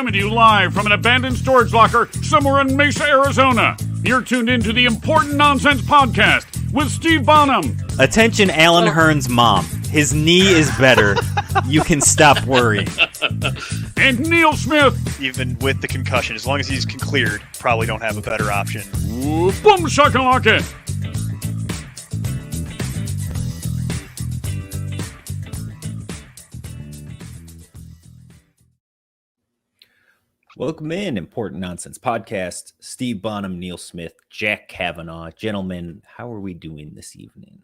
Coming to you live from an abandoned storage locker somewhere in Mesa, Arizona. You're tuned into the Important Nonsense Podcast with Steve Bonham. Attention, Alan Hearn's mom. His knee is better. You can stop worrying. And Neil Smith. Even with the concussion, as long as he's cleared, probably don't have a better option. Ooh, boom shakalaka. Welcome in, Important Nonsense Podcast. Steve Bonham, Neil Smith, Jack Kavanaugh. Gentlemen, how are we doing this evening?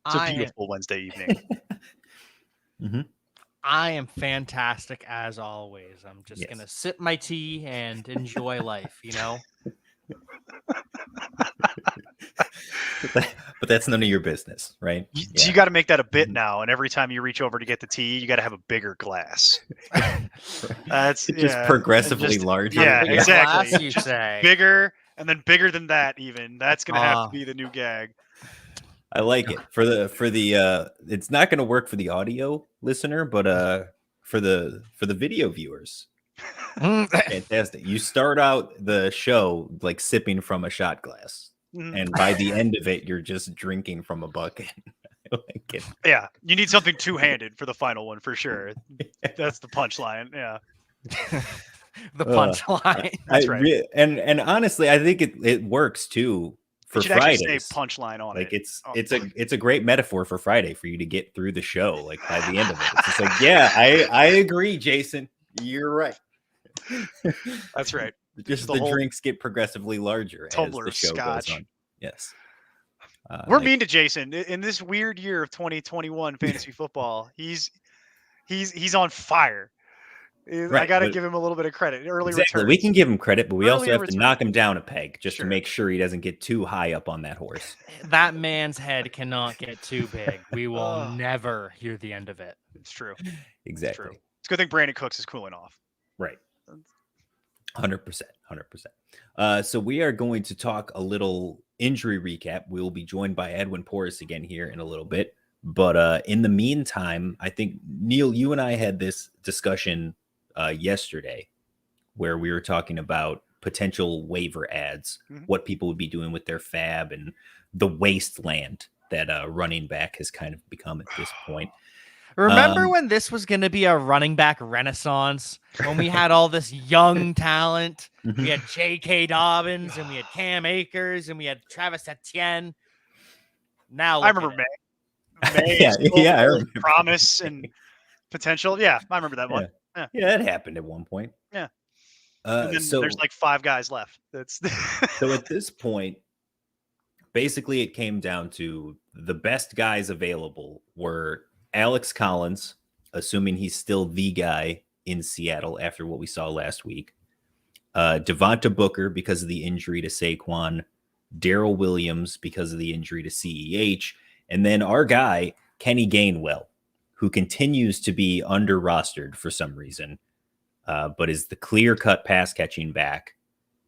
It's a beautiful Wednesday evening. Mm-hmm. I am fantastic as always. I'm just going to sip my tea and enjoy life, you know? But that's none of your business, right? So you got to make that a bit now, and every time you reach over to get the tea, you got to have a bigger glass. That's just progressively larger. Yeah, exactly. Glass, you just say. bigger, and then bigger than that. Even that's going to have to be the new gag. I like it for the. It's not going to work for the audio listener, but for the video viewers. Fantastic. You start out the show like sipping from a shot glass, and by the end of it, you're just drinking from a bucket. I like it. Yeah, you need something two-handed for the final one for sure. That's the punchline. Yeah, the punchline. That's right. And honestly, I think it works too for Fridays. Say punchline on like it. It's a great metaphor for Friday for you to get through the show. Like by the end of it, it's just like, yeah, I agree, Jason. You're right. That's right. Just the drinks get progressively larger as the show goes on. Yes. We're mean to Jason in this weird year of 2021 fantasy football. He's on fire. Right, I got to give him a little bit of credit. Exactly. We can give him credit, but we also have to knock him down a peg just to make sure he doesn't get too high up on that horse. That man's head cannot get too big. We will never hear the end of it. It's true. Exactly. It's true. It's a good thing Brandon Cooks is cooling off. Right. 100%. So we are going to talk a little injury recap. We will be joined by Edwin Porras again here in a little bit. But in the meantime, I think, Neil, you and I had this discussion yesterday where we were talking about potential waiver ads, what people would be doing with their fab and the wasteland that running back has kind of become at this point. Remember when this was going to be a running back renaissance? When we had all this young talent? We had J.K. Dobbins, and we had Cam Akers, and we had Travis Etienne. Now I remember May. I remember. Promise and potential. Yeah, I remember that one. Yeah, it happened at one point. Yeah. And then there's like 5 guys left. That's so at this point, basically it came down to the best guys available were Alex Collins, assuming he's still the guy in Seattle after what we saw last week. Devonte Booker because of the injury to Saquon. Daryl Williams because of the injury to CEH. And then our guy, Kenny Gainwell, who continues to be under-rostered for some reason, but is the clear-cut pass-catching back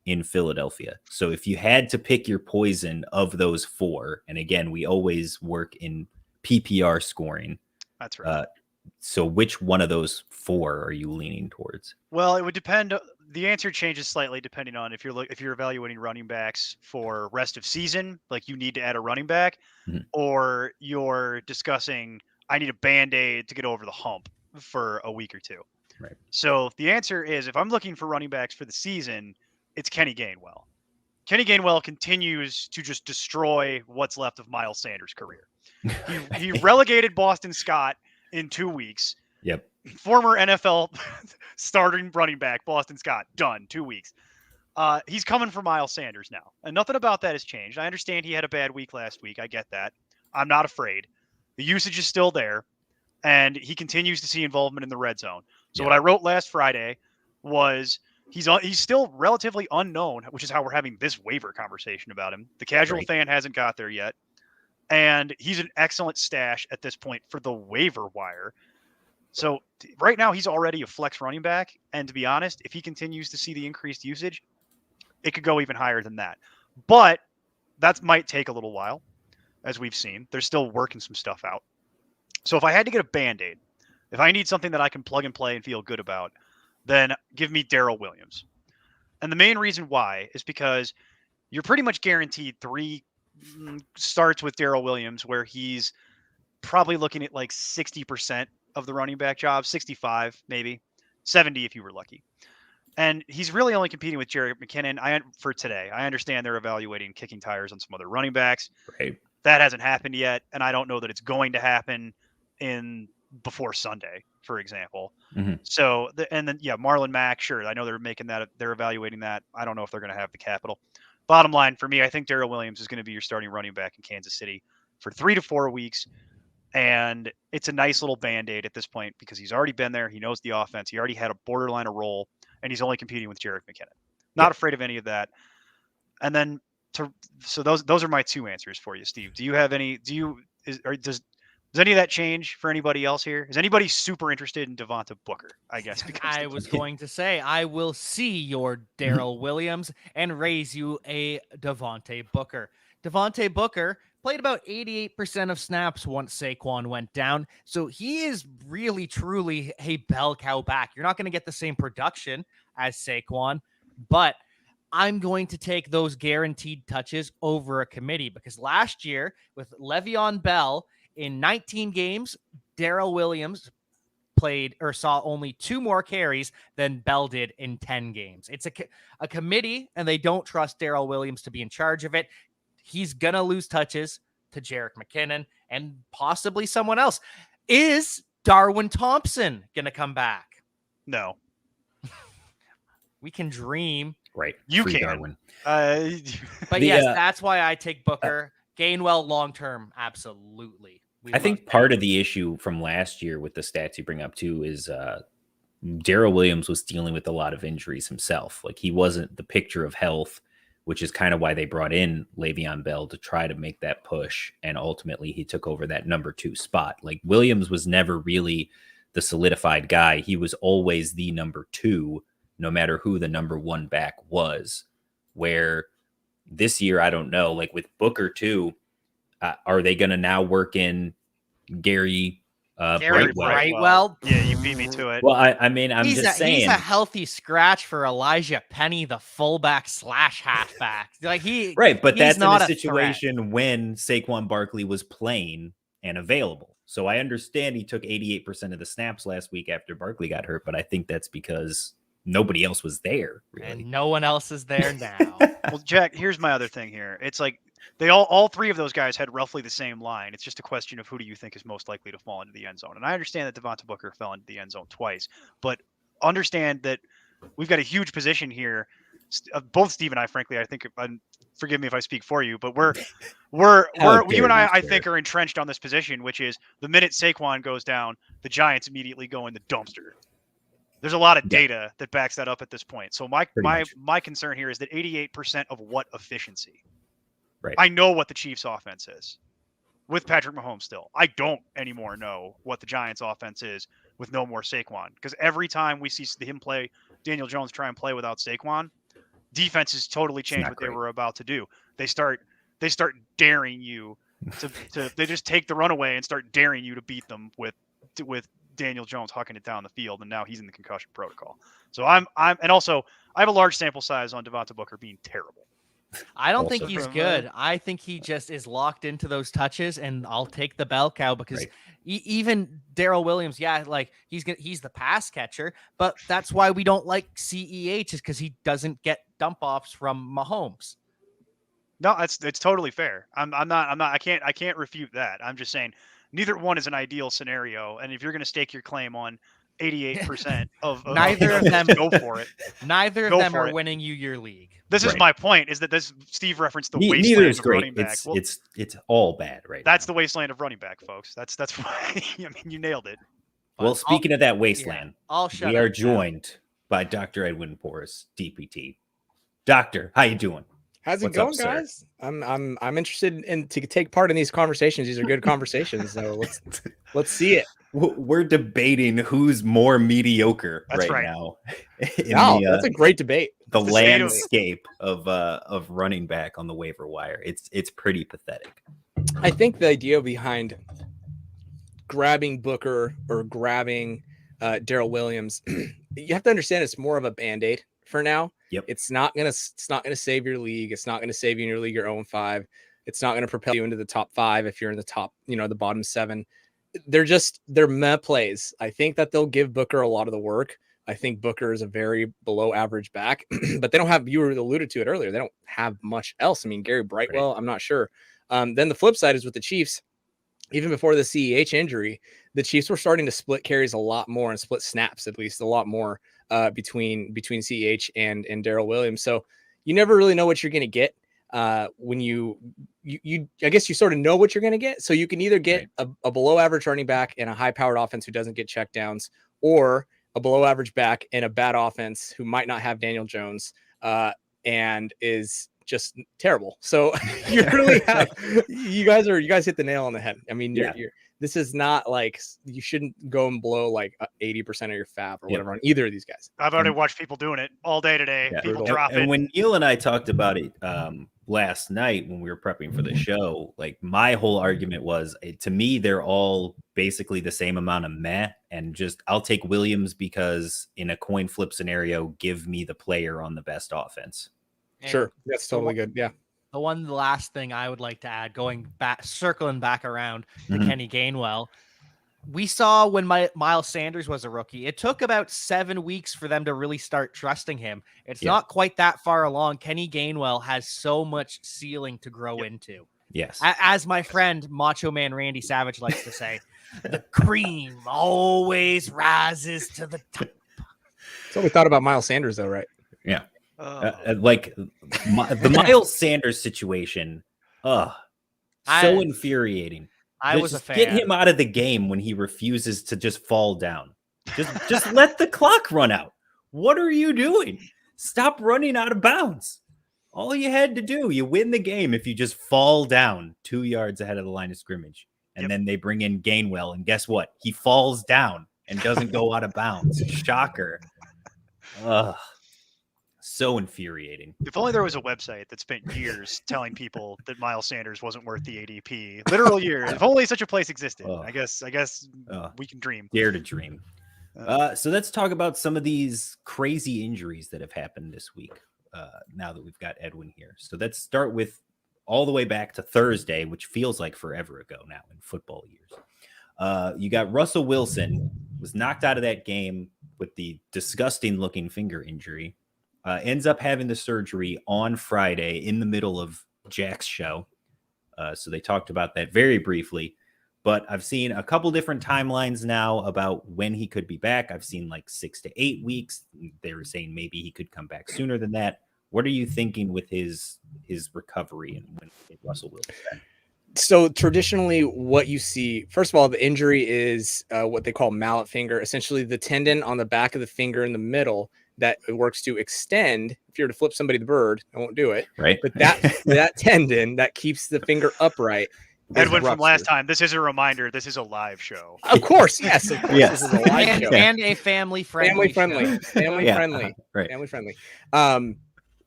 in Philadelphia. So if you had to pick your poison of those 4, and again, we always work in PPR scoring. That's right. So which one of those 4 are you leaning towards? Well, it would depend. The answer changes slightly depending on if you're evaluating running backs for rest of season, like you need to add a running back, or you're discussing I need a Band-Aid to get over the hump for a week or 2. Right. So the answer is if I'm looking for running backs for the season, it's Kenny Gainwell. Kenny Gainwell continues to just destroy what's left of Miles Sanders' career. He relegated Boston Scott in 2 weeks. Yep. Former NFL starting running back, Boston Scott, done 2 weeks. He's coming for Miles Sanders now. And nothing about that has changed. I understand he had a bad week last week. I get that. I'm not afraid. The usage is still there. And he continues to see involvement in the red zone. So what I wrote last Friday was he's still relatively unknown, which is how we're having this waiver conversation about him. The casual fan hasn't got there yet. And he's an excellent stash at this point for the waiver wire. So right now he's already a flex running back. And to be honest, if he continues to see the increased usage, it could go even higher than that. But that might take a little while, as we've seen. They're still working some stuff out. So if I had to get a Band-Aid, if I need something that I can plug and play and feel good about, then give me Daryl Williams. And the main reason why is because you're pretty much guaranteed 3 starts with Daryl Williams, where he's probably looking at like 60% of the running back job, 65 maybe, 70 if you were lucky. And he's really only competing with Jerick McKinnon for today. I understand they're evaluating kicking tires on some other running backs. Right. That hasn't happened yet, and I don't know that it's going to happen before Sunday, for example. Mm-hmm. So, Marlon Mack, sure. I know they're making that. They're evaluating that. I don't know if they're going to have the capital. Bottom line for me, I think Daryl Williams is going to be your starting running back in Kansas City for 3 to 4 weeks. And it's a nice little Band-Aid at this point because he's already been there. He knows the offense. He already had a borderline of role, and he's only competing with Jerick McKinnon. Not afraid of any of that. And then so those are my 2 answers for you, Steve. Do you have any? Does any of that change for anybody else here? Is anybody super interested in Devonte Booker? I guess I was going to say I will see your Daryl Williams and raise you a Devonte Booker. Devonte Booker played about 88% of snaps once Saquon went down, so he is really truly a bell cow back. You're not going to get the same production as Saquon, but I'm going to take those guaranteed touches over a committee because last year with Le'Veon Bell in 19 games, Daryl Williams played or saw only 2 more carries than Bell did in 10 games. It's a committee, and they don't trust Daryl Williams to be in charge of it. He's going to lose touches to Jerick McKinnon and possibly someone else. Is Darwin Thompson going to come back? No. We can dream. Right. You Free can. Darwin. But yes, that's why I take Booker. Gainwell long-term, absolutely. I think part of the issue from last year with the stats you bring up too is Daryl Williams was dealing with a lot of injuries himself. Like he wasn't the picture of health, which is kind of why they brought in Le'Veon Bell to try to make that push. And ultimately he took over that number 2 spot. Like Williams was never really the solidified guy. He was always the number 2, no matter who the number 1 back was. Where this year, I don't know, like with Booker too, are they going to now work in Gary Brightwell? Yeah, you beat me to it. Well, I mean, I'm just saying. He's a healthy scratch for Elijah Penny, the fullback / halfback. Like right, but that's not in a situation when Saquon Barkley was playing and available. So I understand he took 88% of the snaps last week after Barkley got hurt, but I think that's because nobody else was there. Really. And no one else is there now. Well, Jack, here's my other thing here. It's like they all 3 of those guys had roughly the same line. It's just a question of who do you think is most likely to fall into the end zone. And I understand that Devonte Booker fell into the end zone twice, but understand that we've got a huge position here. Both Steve and I, frankly, I think, forgive me if I speak for you, but you and I think are entrenched on this position, which is the minute Saquon goes down, the Giants immediately go in the dumpster. There's a lot of data that backs that up at this point. So my concern here is that 88% of what efficiency? Right. I know what the Chiefs' offense is with Patrick Mahomes still. I don't anymore know what the Giants' offense is with no more Saquon. Because every time we see him play, Daniel Jones try and play without Saquon, defenses totally change what they were about to do. They start daring you to they just take the runaway and start daring you to beat them with Daniel Jones hucking it down the field, and now he's in the concussion protocol. So and also I have a large sample size on Devonte Booker being terrible. I don't think he's good. I think he just is locked into those touches, and I'll take the bell cow because even Daryl Williams, like he's the pass catcher, but that's why we don't like CEH is because he doesn't get dump offs from Mahomes. No, it's totally fair. I can't refute that. I'm just saying neither one is an ideal scenario, and if you're going to stake your claim on 88% of neither of them, go for it. Neither of them are winning you your league. This is my point: is that this Steve referenced the wasteland neither is of great. running back. It's all bad right That's now. the wasteland of running back, folks. That's why. I mean, you nailed it. Well, speaking of that wasteland, we are joined by Dr. Edwin Porras, DPT. Doctor, how you doing? How's it going, guys? I'm interested in to take part in these conversations. These are good conversations. So let's see it. We're debating who's more mediocre right now. That's a great debate. The landscape of running back on the waiver wire. It's pretty pathetic. I think the idea behind grabbing Booker or grabbing Daryl Williams, you have to understand it's more of a Band-Aid for now. Yep. It's not gonna save your league. It's not gonna save you in your league. You're 0-5. It's not gonna propel you into the top 5 if you're in the top, the bottom 7. They're meh plays. I think that they'll give Booker a lot of the work. I think Booker is a very below average back, but they don't have, you alluded to it earlier, they don't have much else. I mean, Gary Brightwell, right. I'm not sure. Then the flip side is with the Chiefs. Even before the CEH injury, the Chiefs were starting to split carries a lot more and split snaps, at least a lot more between CEH and Daryl Williams. So you never really know what you're going to get when you I guess you sort of know what you're going to get. So you can either get a below average running back and a high powered offense who doesn't get check downs, or a below average back and a bad offense who might not have Daniel Jones and is just terrible. So you really have, you guys hit the nail on the head. I mean, this is not like, you shouldn't go and blow like 80% of your fab or whatever on either of these guys. I've already watched people doing it all day today. People drop it. And when Neil and I talked about it last night when we were prepping for the show, like my whole argument was, to me, they're all basically the same amount of meh, and just I'll take Williams because in a coin flip scenario, give me the player on the best offense. Sure, that's totally good. Yeah. The last thing I would like to add, circling back around to Kenny Gainwell, we saw when Miles Sanders was a rookie, it took about 7 weeks for them to really start trusting him. It's not quite that far along. Kenny Gainwell has so much ceiling to grow into. Yes. As my friend Macho Man Randy Savage likes to say, the cream always rises to the top. That's what we thought about Miles Sanders, though, right? Yeah. The Miles Sanders situation, so infuriating. I was a fan. Get him out of the game when he refuses to just fall down. Just let the clock run out. What are you doing? Stop running out of bounds. All you had to do, you win the game if you just fall down 2 yards ahead of the line of scrimmage. And then they bring in Gainwell, and guess what? He falls down and doesn't go out of bounds. Shocker. So infuriating. If only there was a website that spent years telling people that Miles Sanders wasn't worth the ADP. Literal years. If only such a place existed. I guess we can dream. Dare to dream. So let's talk about some of these crazy injuries that have happened this week. Now that we've got Edwin here. So let's start with all the way back to Thursday, which feels like forever ago now in football years. You got Russell Wilson was knocked out of that game with the disgusting looking finger injury. Ends up having the surgery on Friday in the middle of Jack's show. So they talked about that very briefly. But I've seen a couple different timelines now about when he could be back. I've seen like 6 to 8 weeks. They were saying maybe he could come back sooner than that. What are you thinking with his recovery and when Russell Wilson back? So traditionally what you see, first of all, the injury is what they call mallet finger, essentially the tendon on the back of the finger in the middle that works to extend. If you were to flip somebody the bird, I won't do it. Right. But that tendon that keeps the finger upright. Edwin, from last time, this is a reminder. This is a live show. Of course, yes. Of course, yes. This is a live show. And a family friendly. Right. Family friendly.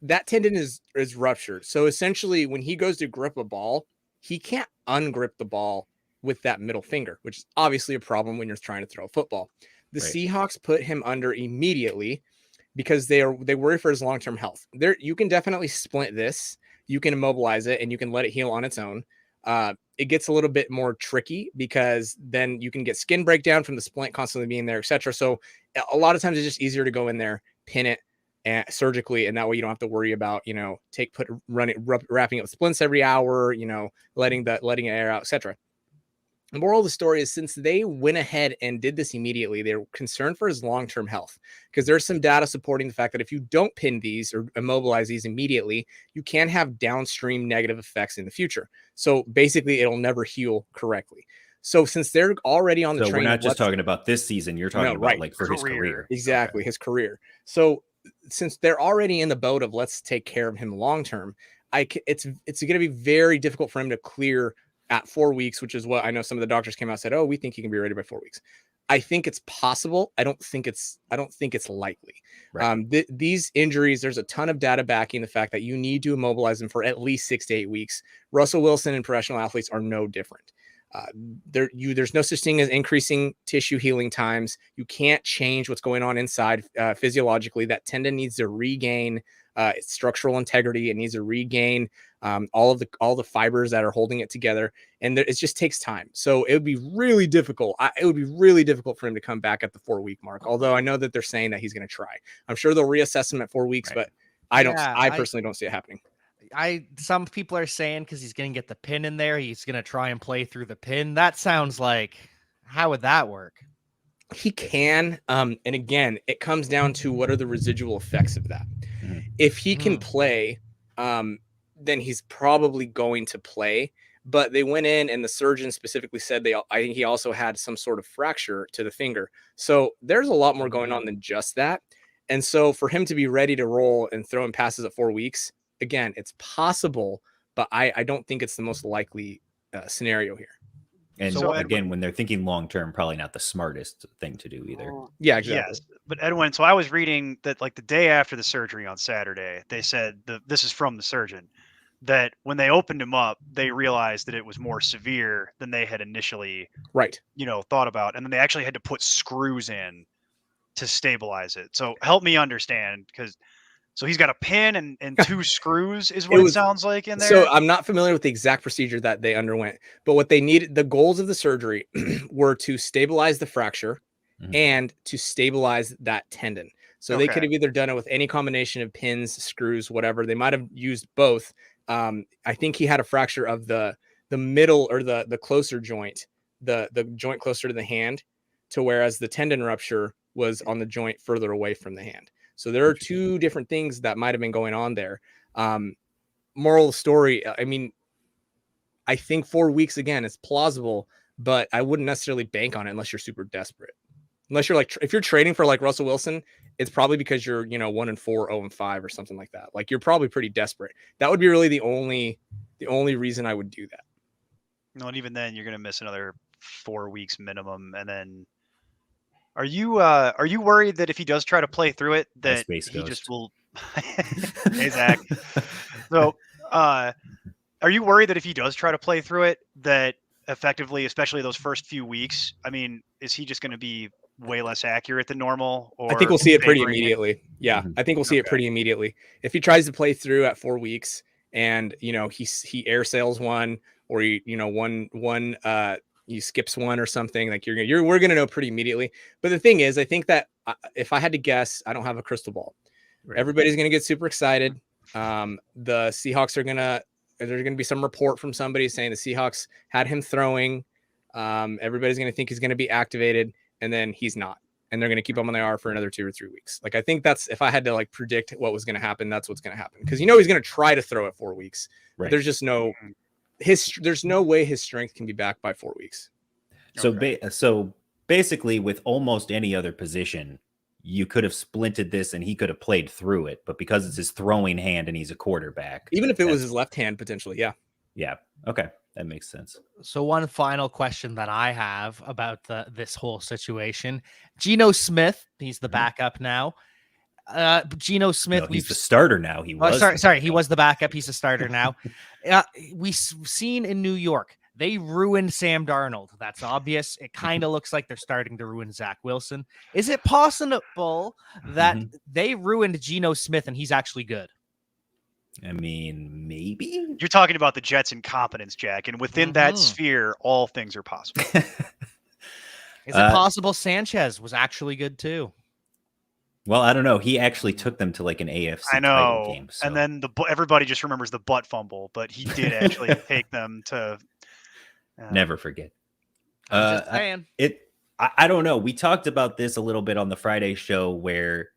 That tendon is ruptured. So essentially, when he goes to grip a ball, he can't ungrip the ball with that middle finger, which is obviously a problem when you're trying to throw a football. The Seahawks put him under immediately because they worry for his long-term health. You can definitely splint this. You can immobilize it and you can let it heal on its own. It gets a little bit more tricky because then you can get skin breakdown from the splint constantly being there, etc. So a lot of times it's just easier to go in there, pin it surgically, and that way you don't have to worry about, wrapping up splints every hour, letting air out, etc. The moral of the story is, since they went ahead and did this immediately, they're concerned for his long-term health, because there's some data supporting the fact that if you don't pin these or immobilize these immediately, you can have downstream negative effects in the future. So basically, it'll never heal correctly. So since they're already on the train, we're not just talking about this season. You're talking about like for his career. Exactly, his career. So since they're already in the boat of let's take care of him long-term, it's going to be very difficult for him to clear at 4 weeks, which is what I know some of the doctors came out and said, oh, we think he can be ready by 4 weeks. I think it's possible. I don't think it's likely. Right. These injuries, there's a ton of data backing the fact that you need to immobilize them for at least 6 to 8 weeks. Russell Wilson and professional athletes are no different. There's no such thing as increasing tissue healing times. You can't change what's going on inside physiologically. That tendon needs to regain its structural integrity. It needs to regain all the fibers that are holding it together, and it just takes time. So it would be really difficult. It would be really difficult for him to come back at the 4-week mark. Although I know that they're saying that he's going to try. I'm sure they'll reassess him at 4 weeks, but I personally don't see it happening. Some people are saying because he's going to get the pin in there, he's going to try and play through the pin. That sounds like, how would that work? He can. And again, it comes down to what are the residual effects of that. If he can play, then he's probably going to play. But they went in and the surgeon specifically said I think he also had some sort of fracture to the finger. So there's a lot more going on than just that. And so for him to be ready to roll and throw him passes at 4 weeks, again, it's possible, but I don't think it's the most likely scenario here. And so again, when they're thinking long term, probably not the smartest thing to do either. Yeah, exactly. Yes, but Edwin, so I was reading that like the day after the surgery on Saturday, they said this is from the surgeon, that when they opened him up, they realized that it was more severe than they had initially thought about, and then they actually had to put screws in to stabilize it. So help me understand, because so he's got a pin and 2 screws is what it sounds like in there. So I'm not familiar with the exact procedure that they underwent, but what they needed, the goals of the surgery were to stabilize the fracture and to stabilize that tendon. So they could have either done it with any combination of pins, screws, whatever. They might have used both. I think he had a fracture of the middle or the closer joint, the joint closer to the hand, to whereas the tendon rupture was on the joint further away from the hand. So there are 2 different things that might have been going on there. Moral of the story, I mean, I think 4 weeks, again, is plausible, but I wouldn't necessarily bank on it unless you're super desperate. Unless you're like, if you're trading for like Russell Wilson, it's probably because you're, 1-4, 0-5 or something like that. Like you're probably pretty desperate. That would be really the only reason I would do that. No, and even then you're going to miss another 4 weeks minimum. And then are you worried that if he does try to play through it, that he just will? Hey, Zach. So, are you worried that if he does try to play through it, that effectively, especially those first few weeks, I mean, is he just going to be way less accurate than normal? Or I think we'll see it pretty immediately. Yeah, I think we'll see it pretty immediately. If he tries to play through at 4 weeks and, he air sails one, or he skips one or something, like we're going to know pretty immediately. But the thing is, I think that if I had to guess, I don't have a crystal ball. Right. Everybody's going to get super excited. The Seahawks there's going to be some report from somebody saying the Seahawks had him throwing. Everybody's going to think he's going to be activated, and then he's not. And they're going to keep him on the IR for another 2 or 3 weeks. Like, I think that's, if I had to like predict what was going to happen, that's what's going to happen. Because he's going to try to throw at 4 weeks. Right. There's just there's no way his strength can be back by 4 weeks. So basically, with almost any other position, you could have splinted this and he could have played through it. But because it's his throwing hand and he's a quarterback, even if it was his left hand, potentially. Yeah. Yeah. Okay. That makes sense. So one final question that I have about this whole situation: Geno Smith, he's the backup now. Geno Smith, no, he's the starter now. He was sorry, he was the backup. He's the starter now. We've seen in New York, they ruined Sam Darnold. That's obvious. It kind of looks like they're starting to ruin Zach Wilson. Is it possible that they ruined Geno Smith and he's actually good? I mean, maybe. You're talking about the Jets' incompetence, Jack, and within that sphere, all things are possible. Is it possible Sanchez was actually good too? Well, I don't know. He actually took them to like an AFC title game. So. And then everybody just remembers the butt fumble, but he did actually take them to. Never forget. Just saying. I don't know. We talked about this a little bit on the Friday show where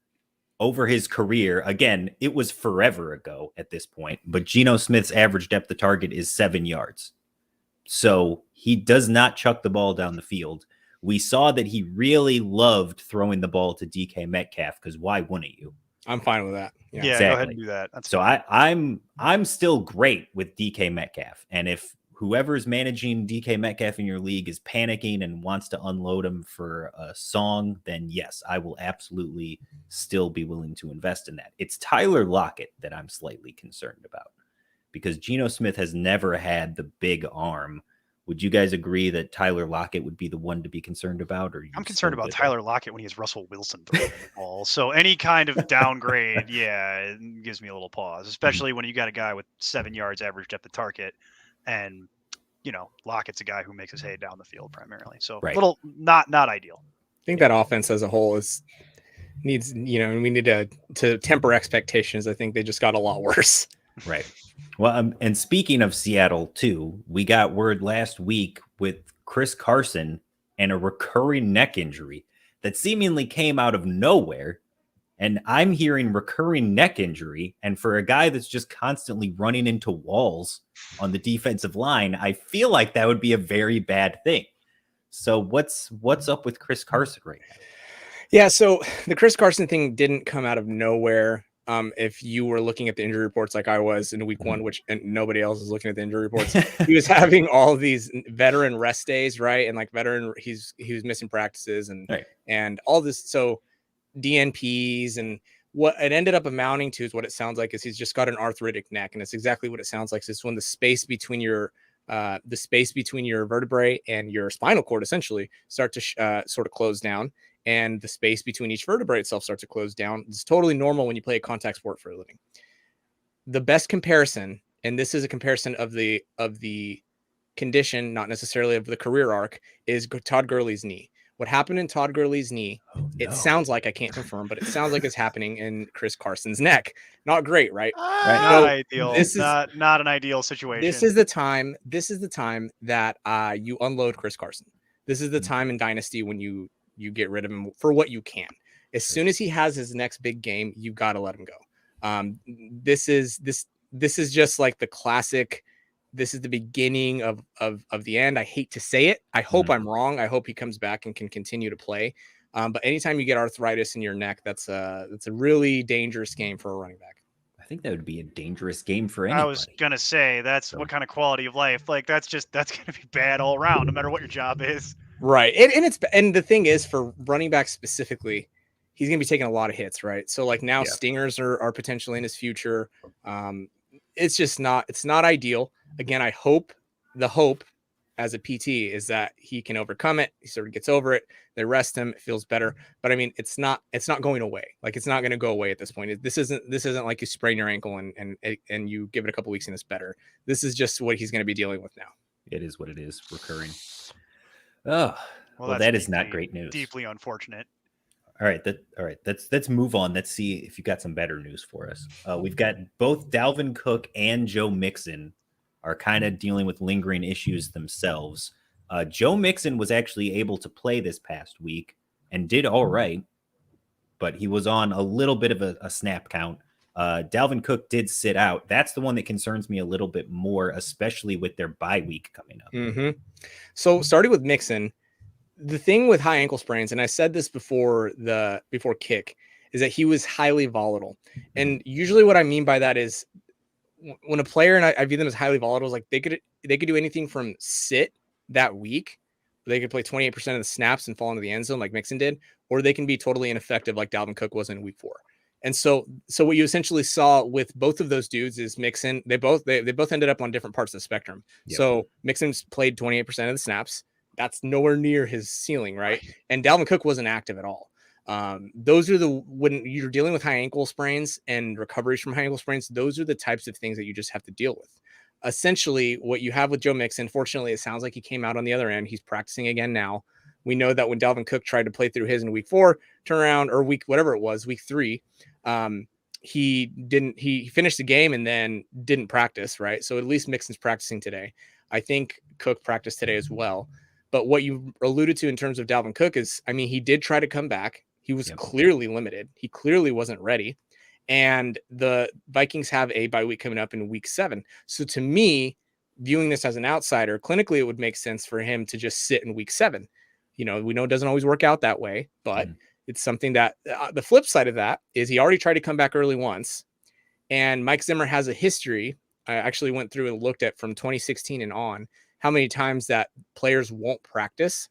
over his career, again, it was forever ago at this point, but Geno Smith's average depth of target is 7 yards. So he does not chuck the ball down the field. We saw that he really loved throwing the ball to DK Metcalf, because why wouldn't you? I'm fine with that. Yeah, exactly. Go ahead and do that. That's so fine. I'm still great with DK Metcalf. And if whoever's managing DK Metcalf in your league is panicking and wants to unload him for a song, then yes, I will absolutely still be willing to invest in that. It's Tyler Lockett that I'm slightly concerned about, because Geno Smith has never had the big arm Would you guys agree that Tyler Lockett would be the one to be concerned about? Or I'm concerned about Tyler Lockett when he has Russell Wilson throwing the ball. So any kind of downgrade, it gives me a little pause, especially when you got a guy with 7 yards average depth of target, and Lockett's a guy who makes his hay down the field primarily. So right. little not ideal. I think that offense as a whole needs we need to temper expectations. I think they just got a lot worse. Right. Well, and speaking of Seattle too, we got word last week with Chris Carson and a recurring neck injury that seemingly came out of nowhere. And I'm hearing recurring neck injury. And for a guy that's just constantly running into walls on the defensive line, I feel like that would be a very bad thing. So what's up with Chris Carson right now? Yeah, so the Chris Carson thing didn't come out of nowhere. If you were looking at the injury reports like I was in week 1, and nobody else is looking at the injury reports, he was having all these veteran rest days, right? And like he was missing practices and all this. So DNPs, and what it ended up amounting to is what it sounds like is he's just got an arthritic neck, and it's exactly what it sounds like. It's when the space between your vertebrae and your spinal cord essentially start to sort of close down, and the space between each vertebrae itself starts to close down. It's totally normal when you play a contact sport for a living. The best comparison, and this is a comparison of the condition, not necessarily of the career arc, is Todd Gurley's knee. What happened in Todd Gurley's knee, it sounds like, I can't confirm, but it sounds like it's happening in Chris Carson's neck. Not great, right? Not ideal. This is not an ideal situation. This is the time that you unload Chris Carson. This is the time in Dynasty when you get rid of him for what you can. As soon as he has his next big game, you got to let him go. This is just like the classic. This is the beginning of the end. I hate to say it. I hope I'm wrong. I hope he comes back and can continue to play. But anytime you get arthritis in your neck, that's a really dangerous game for a running back. I think that would be a dangerous game for anybody. I was gonna say what kind of quality of life. Like that's gonna be bad all around, no matter what your job is. Right. And the thing is, for running back specifically, he's gonna be taking a lot of hits, right? So like now stingers are potentially in his future. It's not ideal. Again, the hope as a PT is that he can overcome it. He sort of gets over it. They rest him. It feels better. But I mean, it's not going away. Like, it's not going to go away at this point. This isn't like you sprain your ankle and you give it a couple weeks and it's better. This is just what he's going to be dealing with now. It is what it is. Recurring. Oh, well that is not great news. Deeply unfortunate. All right. Let's move on. Let's see if you got some better news for us. We've got both Dalvin Cook and Joe Mixon are kind of dealing with lingering issues themselves. Joe Mixon was actually able to play this past week and did all right, but he was on a little bit of a snap count. Dalvin Cook did sit out. That's the one that concerns me a little bit more, especially with their bye week coming up. Mm-hmm. So starting with Mixon, the thing with high ankle sprains, and I said this before kick, is that he was highly volatile. And usually what I mean by that is when a player, and I view them as highly volatile, is like they could do anything from sit that week, they could play 28% of the snaps and fall into the end zone like Mixon did, or they can be totally ineffective like Dalvin Cook was in week 4. And so what you essentially saw with both of those dudes is Mixon, they both ended up on different parts of the spectrum. Yep. So Mixon's played 28% of the snaps. That's nowhere near his ceiling, right? And Dalvin Cook wasn't active at all. Those are when you're dealing with high ankle sprains and recoveries from high ankle sprains, those are the types of things that you just have to deal with. Essentially, what you have with Joe Mixon, fortunately, it sounds like he came out on the other end. He's practicing again now. We know that when Dalvin Cook tried to play through his in week 4 turnaround, or week 3, he finished the game and then didn't practice, right? So at least Mixon's practicing today. I think Cook practiced today as well. But what you alluded to in terms of Dalvin Cook is, I mean, he did try to come back. He was clearly limited. He clearly wasn't ready. And the Vikings have a bye week coming up in week 7. So to me, viewing this as an outsider, clinically, it would make sense for him to just sit in week 7. You know, we know it doesn't always work out that way, but it's something that the flip side of that is he already tried to come back early once. And Mike Zimmer has a history. I actually went through and looked at from 2016 and on how many times that players won't practice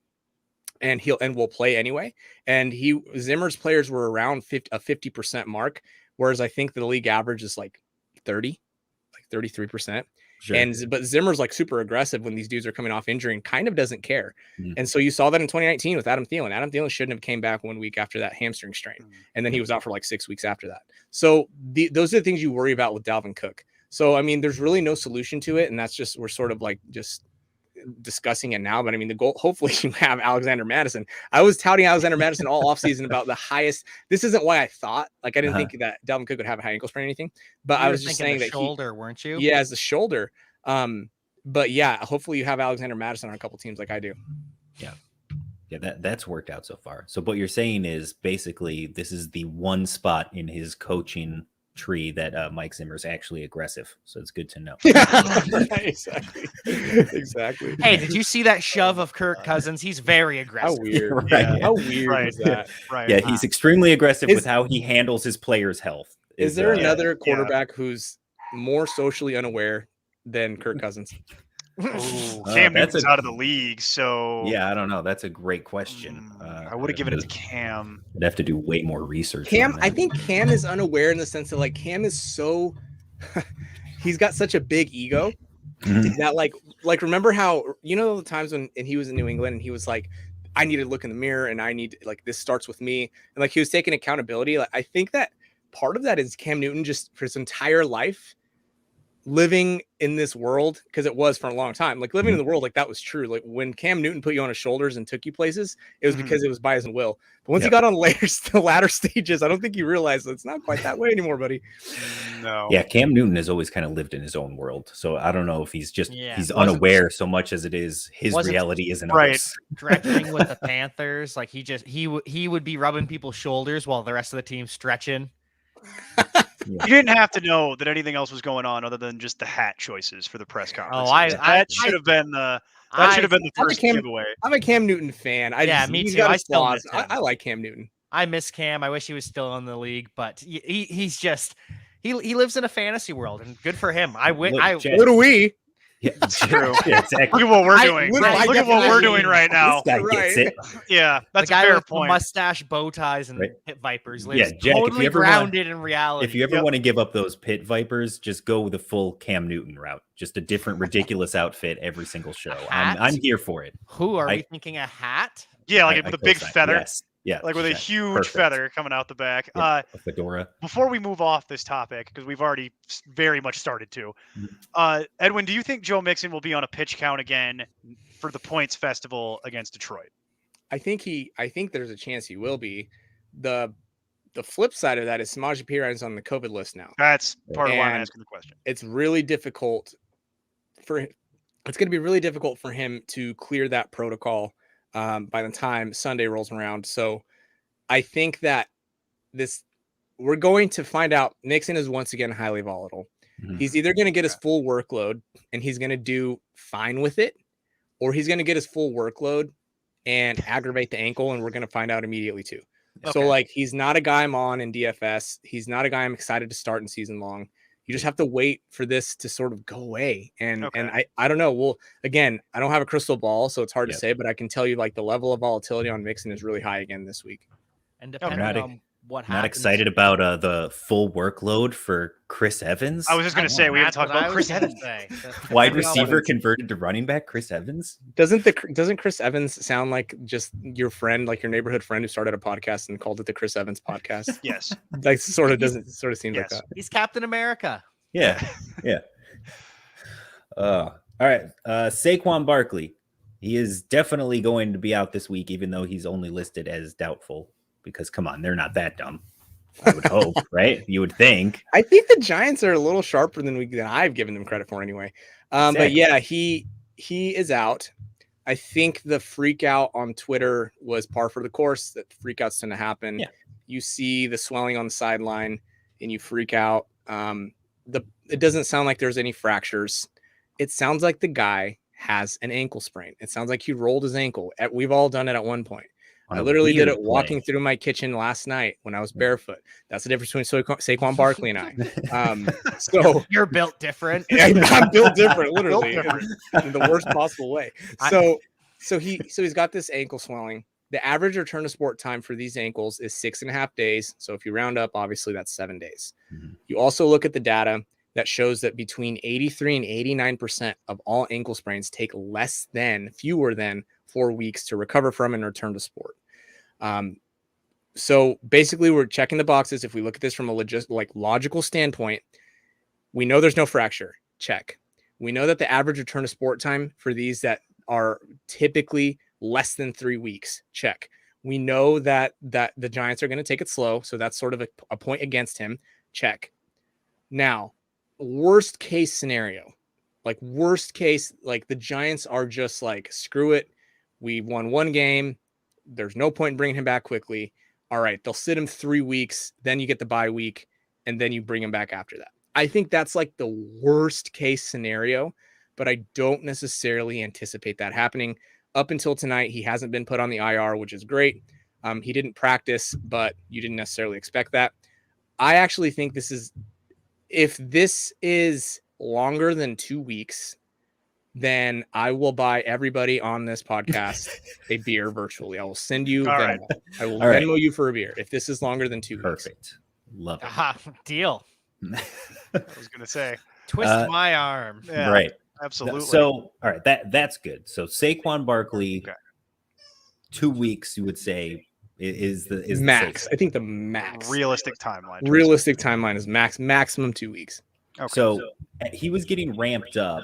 and will play anyway. And Zimmer's players were around a 50% mark, whereas I think the league average is like 30, like 33%. Sure. But Zimmer's like super aggressive when these dudes are coming off injury and kind of doesn't care. Mhm. And so you saw that in 2019 with Adam Thielen. Adam Thielen shouldn't have came back 1 week after that hamstring strain. And then he was out for like 6 weeks after that. So those are the things you worry about with Dalvin Cook. So, I mean, there's really no solution to it. And that's just, we're sort of like just discussing it now. But I mean, the goal, hopefully you have Alexander Madison. I was touting Alexander Madison all offseason about the highest. This isn't why I thought, like, I didn't think that Dalvin Cook would have a high ankle sprain or anything, but I was just saying that shoulder, weren't you? Yeah, as the shoulder. But yeah, hopefully you have Alexander Madison on a couple teams like I do. Yeah, that's worked out so far. So what you're saying is basically this is the one spot in his coaching tree that Mike Zimmer's actually aggressive. So it's good to know. Exactly. Hey, did you see that shove of Kirk Cousins? He's very aggressive. How weird. Right. Yeah. How weird is that? Right. Yeah, he's extremely aggressive with how he handles his players' health. Is there another quarterback who's more socially unaware than Kirk Cousins? Ooh, Cam Newton's out of the league, so yeah, I don't know. That's a great question. I would have given it to Cam. I'd have to do way more research. Cam, I think Cam is unaware in the sense that like Cam is so he's got such a big ego that like remember how the times when he was in New England and he was like, I need to look in the mirror and I need like this starts with me, and like he was taking accountability. Like I think that part of that is Cam Newton just for his entire life living in this world, because it was for a long time, like living in the world, like that was true. Like when Cam Newton put you on his shoulders and took you places, it was because it was by his own will. But once he got on the latter stages, I don't think he realized it's not quite that way anymore, buddy. No. Yeah, Cam Newton has always kind of lived in his own world. So I don't know if he's just he's unaware so much as it is his reality isn't right. Stretching with the Panthers, like he would be rubbing people's shoulders while the rest of the team's stretching. You didn't have to know that anything else was going on other than just the hat choices for the press conference. That should have been the first giveaway. I'm a Cam Newton fan. Me too. I still miss him. I like Cam Newton. I miss Cam. I wish he was still in the league, but he's just he lives in a fantasy world, and good for him. So do we. Yeah, that's true. Yeah, exactly. Look at what we're doing. Look at what we're doing right now. This guy gets it. Yeah, that's the guy a fair with point. Mustache, bow ties, and pit vipers lives Jack, totally grounded in reality. If you ever want to give up those pit vipers, just go the full Cam Newton route. Just a different ridiculous outfit every single show. I'm here for it. Who are we thinking? A hat? Yeah, like with a big feather. Yes. Yeah, like with a huge feather coming out the back. A fedora. Before we move off this topic, because we've already very much started to, Edwin, do you think Joe Mixon will be on a pitch count again for the points festival against Detroit? I think there's a chance he will be. The flip side of that is Samaje Perine on the COVID list now. That's part of why I'm asking the question. It's really difficult it's going to be really difficult for him to clear that protocol by the time Sunday rolls around. So I think that we're going to find out Mixon is once again highly volatile. He's either going to get his full workload and he's going to do fine with it, or he's going to get his full workload and aggravate the ankle, and we're going to find out immediately too. Okay. So like, he's not a guy I'm on in DFS. He's not a guy I'm excited to start in season long. You just have to wait for this to sort of go away. And I don't know. Well, again, I don't have a crystal ball, so it's hard to say, but I can tell you like the level of volatility on Mixon is really high again this week. And depending on what happens. Not excited about the full workload for Chris Evans. I was just going to say, we haven't talked about Chris Evans. Wide receiver converted to running back, Chris Evans. Doesn't Chris Evans sound like just your friend, like your neighborhood friend who started a podcast and called it the Chris Evans podcast? Yes. Like sort of seems like that. He's Captain America. Yeah. Yeah. All right. Saquon Barkley. He is definitely going to be out this week, even though he's only listed as doubtful. Because come on, they're not that dumb. I would hope, right? You would think. I think the Giants are a little sharper than I've given them credit for anyway. Exactly. But yeah, he is out. I think the freak out on Twitter was par for the course. That freak outs tend to happen. Yeah. You see the swelling on the sideline and you freak out. It doesn't sound like there's any fractures. It sounds like the guy has an ankle sprain. It sounds like he rolled his ankle. We've all done it at one point. I literally did it walking through my kitchen last night when I was barefoot. That's the difference between Saquon Barkley and I. So you're built different. I'm built different, literally, in the worst possible way. So he's got this ankle swelling. The average return to sport time for these ankles is 6.5 days. So if you round up, obviously that's 7 days. You also look at the data. that shows that between 83 and 89% of all ankle sprains take fewer than 4 weeks to recover from and return to sport. So basically, we're checking the boxes. If we look at this from a logical standpoint, we know there's no fracture. Check. We know that the average return to sport time for these that are typically less than 3 weeks. Check. We know that the Giants are going to take it slow, so that's sort of a point against him. Check. Now, worst case scenario, like the Giants are just like, screw it. We won 1 game. There's no point in bringing him back quickly. All right, they'll sit him 3 weeks. Then you get the bye week, and then you bring him back after that. I think that's like the worst case scenario, but I don't necessarily anticipate that happening. Up until tonight, he hasn't been put on the IR, which is great. He didn't practice, but you didn't necessarily expect that. I actually think if this is longer than 2 weeks, then I will buy everybody on this podcast a beer virtually. I will send you Venmo. Right. I will Venmo you for a beer if this is longer than 2 weeks. Perfect. Love it. Aha, deal. I was going to say. Twist my arm. Yeah, right. Absolutely. So, all right, that's good. So Saquon Barkley, 2 weeks, you would say, is the max. I think the max realistic timeline. Realistic timeline is maximum 2 weeks. Okay. So he was getting ramped up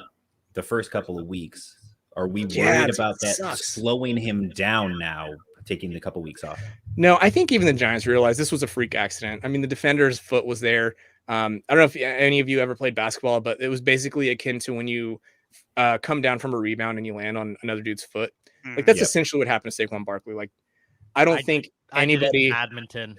the first couple of weeks. Are we worried about that slowing him down now, taking a couple of weeks off? No, I think even the Giants realized this was a freak accident. I mean, the defender's foot was there. I don't know if any of you ever played basketball, but it was basically akin to when you come down from a rebound and you land on another dude's foot. Like that's essentially what happened to Saquon Barkley. Like, I don't think anybody badminton.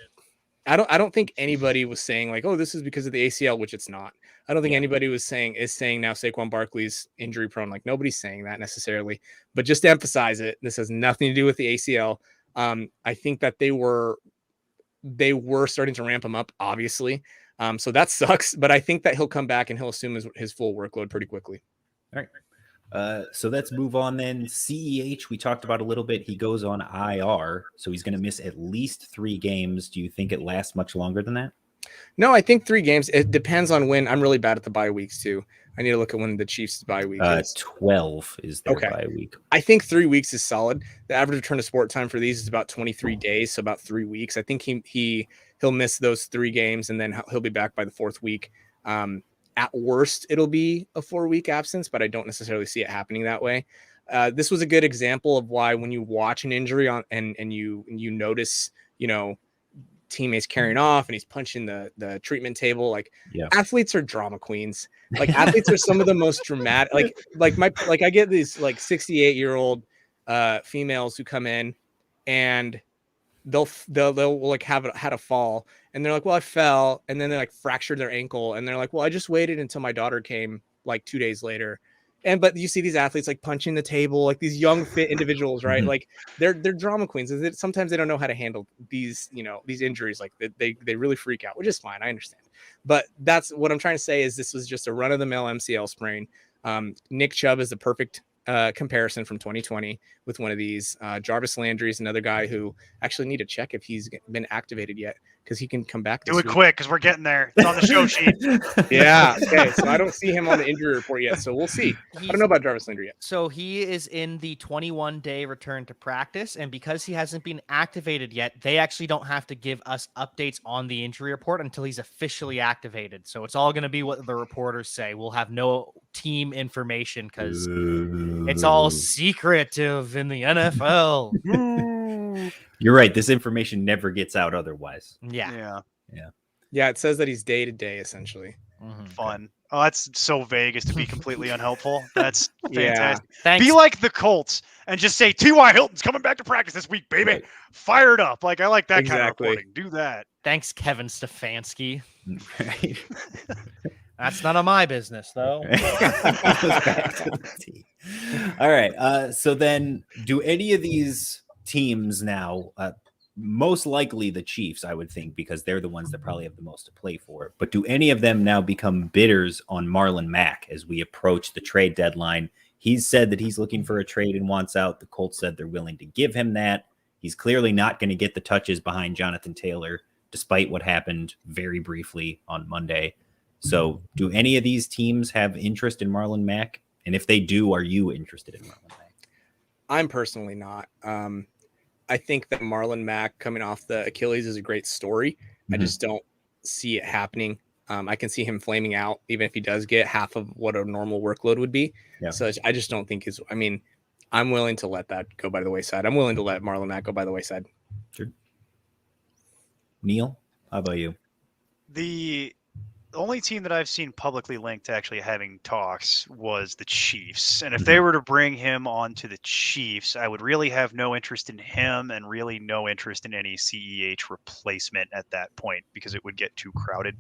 I don't think anybody was saying like, oh, this is because of the ACL, which it's not. I don't think anybody is saying now Saquon Barkley's injury prone. Like nobody's saying that necessarily, but just to emphasize it, this has nothing to do with the ACL. I think that they were starting to ramp him up, obviously. So that sucks, but I think that he'll come back and he'll assume his full workload pretty quickly. All right. So let's move on then. CEH, we talked about a little bit. He goes on IR, so he's going to miss at least 3 games. Do you think it lasts much longer than that? No, I think 3 games. It depends on when. I'm really bad at the bye weeks too. I need to look at when the Chiefs' bye week is. 12 is their bye week. I think 3 weeks is solid. The average return to sport time for these is about 23 days, so about 3 weeks. I think he'll miss those 3 games, and then he'll be back by the 4th week. At worst, it'll be a 4-week absence, but I don't necessarily see it happening that way. This was a good example of why when you watch an injury and you notice, teammates carrying off and he's punching the treatment table, like athletes are drama queens. Like athletes are some of the most dramatic. Like I get these like 68-year-old females who come in and they'll like had a fall and they're like, well, I fell, and then they like fractured their ankle and they're like, well, I just waited until my daughter came like 2 days later. But you see these athletes like punching the table, like these young fit individuals, right? Mm-hmm. Like they're drama queens. Sometimes they don't know how to handle these injuries. Like they really freak out, which is fine. I understand. But that's what I'm trying to say is this was just a run of the mill MCL sprain. Nick Chubb is the perfect comparison from 2020 with one of these. Jarvis Landry is another guy who actually need to check if he's been activated yet, because he can come back. Do it quick, because we're getting there. It's on the show sheet. Yeah. Okay. So I don't see him on the injury report yet. So we'll see. I don't know about Jarvis Landry yet. So he is in the 21-day return to practice, and because he hasn't been activated yet, they actually don't have to give us updates on the injury report until he's officially activated. So it's all going to be what the reporters say. We'll have no team information because it's all secretive in the NFL. You're right. This information never gets out otherwise. Yeah. It says that he's day to day, essentially. Mm-hmm. Fun. Oh, that's so vague as to be completely unhelpful. That's fantastic. Thanks. Be like the Colts and just say T.Y. Hilton's coming back to practice this week, baby. Right. Fired up. Like I like that kind of reporting. Do that. Thanks, Kevin Stefanski. Right. That's none of my business, though. All right. So then, do any of these teams now, most likely the Chiefs, I would think, because they're the ones that probably have the most to play for, but do any of them now become bidders on Marlon Mack as we approach the trade deadline? He's said that he's looking for a trade and wants out. The Colts said they're willing to give him that. He's clearly not going to get the touches behind Jonathan Taylor, despite what happened very briefly on Monday. So do any of these teams have interest in Marlon Mack? And if they do, are you interested in Marlon Mack? I'm personally not. I think that Marlon Mack coming off the Achilles is a great story. I just don't see it happening. I can see him flaming out, even if he does get half of what a normal workload would be. Yeah. So I just don't think I'm willing to let that go by the wayside. I'm willing to let Marlon Mack go by the wayside. Sure. Neil, how about you? The only team that I've seen publicly linked to actually having talks was the Chiefs. And if they were to bring him on to the Chiefs, I would really have no interest in him and really no interest in any CEH replacement at that point because it would get too crowded.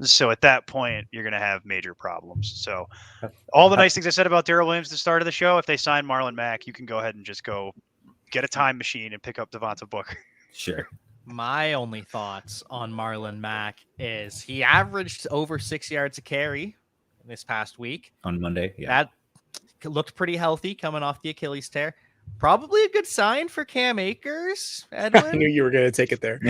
So at that point, you're going to have major problems. So all the nice things I said about Daryl Williams at the start of the show, if they sign Marlon Mack, you can go ahead and just go get a time machine and pick up Devonte Booker. Sure. My only thoughts on Marlon Mack is he averaged over 6 yards a carry this past week. On Monday, yeah. That looked pretty healthy coming off the Achilles tear. Probably a good sign for Cam Akers, Edwin. I knew you were going to take it there.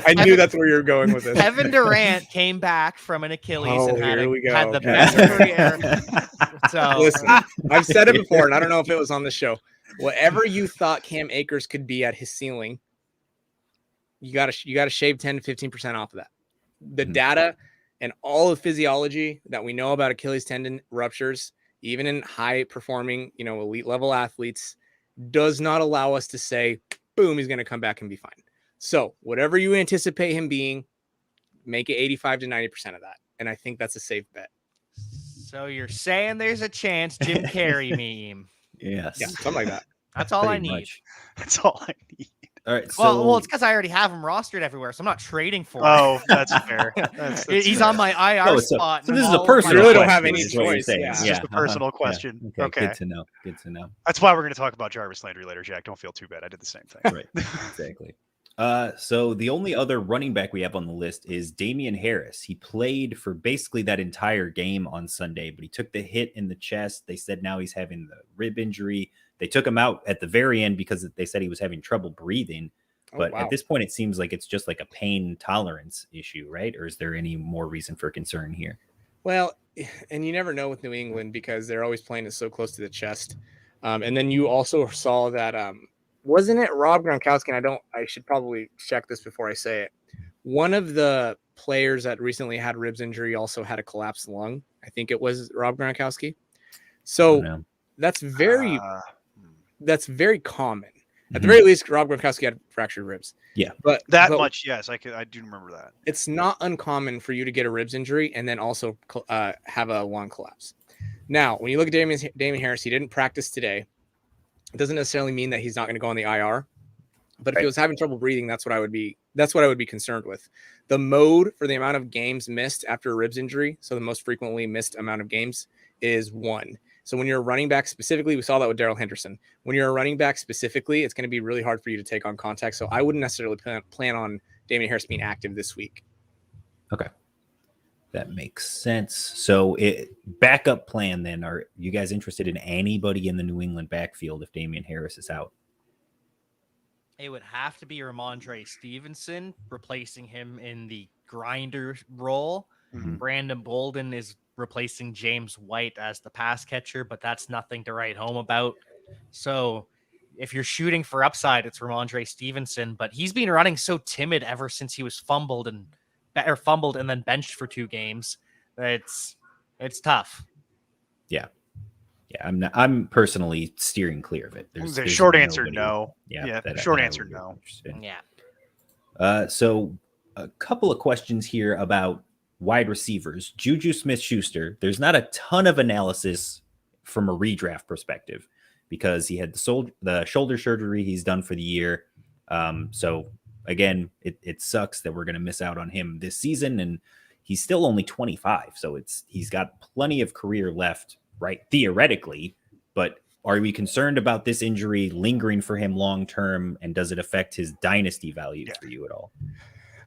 I knew that's where you were going with it. Kevin Durant came back from an Achilles and had the Okay. best career. So Listen, I've said it before, and I don't know if it was on the show. Whatever you thought Cam Akers could be at his ceiling, you got to shave 10 to 15% off of that. The data and all the physiology that we know about Achilles tendon ruptures, even in high performing, elite level athletes, does not allow us to say, boom, he's going to come back and be fine. So whatever you anticipate him being, make it 85 to 90% of that. And I think that's a safe bet. So you're saying there's a chance Jim Carrey meme. Yes. Yeah, something like that. That's all I Pretty need. much. That's all I need. All right. So, Well, it's because I already have him rostered everywhere, so I'm not trading for him. Oh, that's fair. That's He's fair. on my IR spot. so and this is all a of my- personal You really don't question, have any is what you're choice, saying. yeah. It's just a personal question. Yeah. Okay. Good to know. Good to know. That's why we're going to talk about Jarvis Landry later, Jack. Don't feel too bad. I did the same thing. Right. Exactly. So the only other running back we have on the list is Damien Harris. He played for basically that entire game on Sunday, but he took the hit in the chest. They said now he's having the rib injury. They took him out at the very end because they said he was having trouble breathing. But at this point, it seems like it's just like a pain tolerance issue, right? Or is there any more reason for concern here? Well, and you never know with New England because they're always playing it so close to the chest. And then you also saw that, wasn't it Rob Gronkowski? And I should probably check this before I say it. One of the players that recently had ribs injury also had a collapsed lung. I think it was Rob Gronkowski. So that's very common. At the very least, Rob Gronkowski had fractured ribs. Yeah. But much, yes. I do remember that. It's not uncommon for you to get a ribs injury and then also have a lung collapse. Now, when you look at Damien Harris, he didn't practice today. It doesn't necessarily mean that he's not going to go on the IR. But if he was having trouble breathing, that's what I would be concerned with. The mode for the amount of games missed after a ribs injury, so the most frequently missed amount of games, is 1. So when you're a running back specifically, we saw that with Darrell Henderson. When you're a running back specifically, it's going to be really hard for you to take on contact. So I wouldn't necessarily plan on Damien Harris being active this week. Okay. That makes sense. So backup plan then, are you guys interested in anybody in the New England backfield if Damien Harris is out? It would have to be Ramondre Stevenson replacing him in the grinder role. Mhm. Brandon Bolden is replacing James White as the pass catcher, but that's nothing to write home about. So if you're shooting for upside, it's Ramondre Stevenson, but he's been running so timid ever since he was fumbled and then benched for 2 games. It's tough. Yeah. I'm personally steering clear of it. The short answer, nobody- no. Yeah. Short that I answer, would be no. interested in. Yeah. So a couple of questions here about wide receivers. Juju Smith-Schuster, there's not a ton of analysis from a redraft perspective because he had the shoulder surgery he's done for the year. So again, it sucks that we're going to miss out on him this season, and he's still only 25. So he's got plenty of career left, right? Theoretically, but are we concerned about this injury lingering for him long-term, and does it affect his dynasty value for you at all?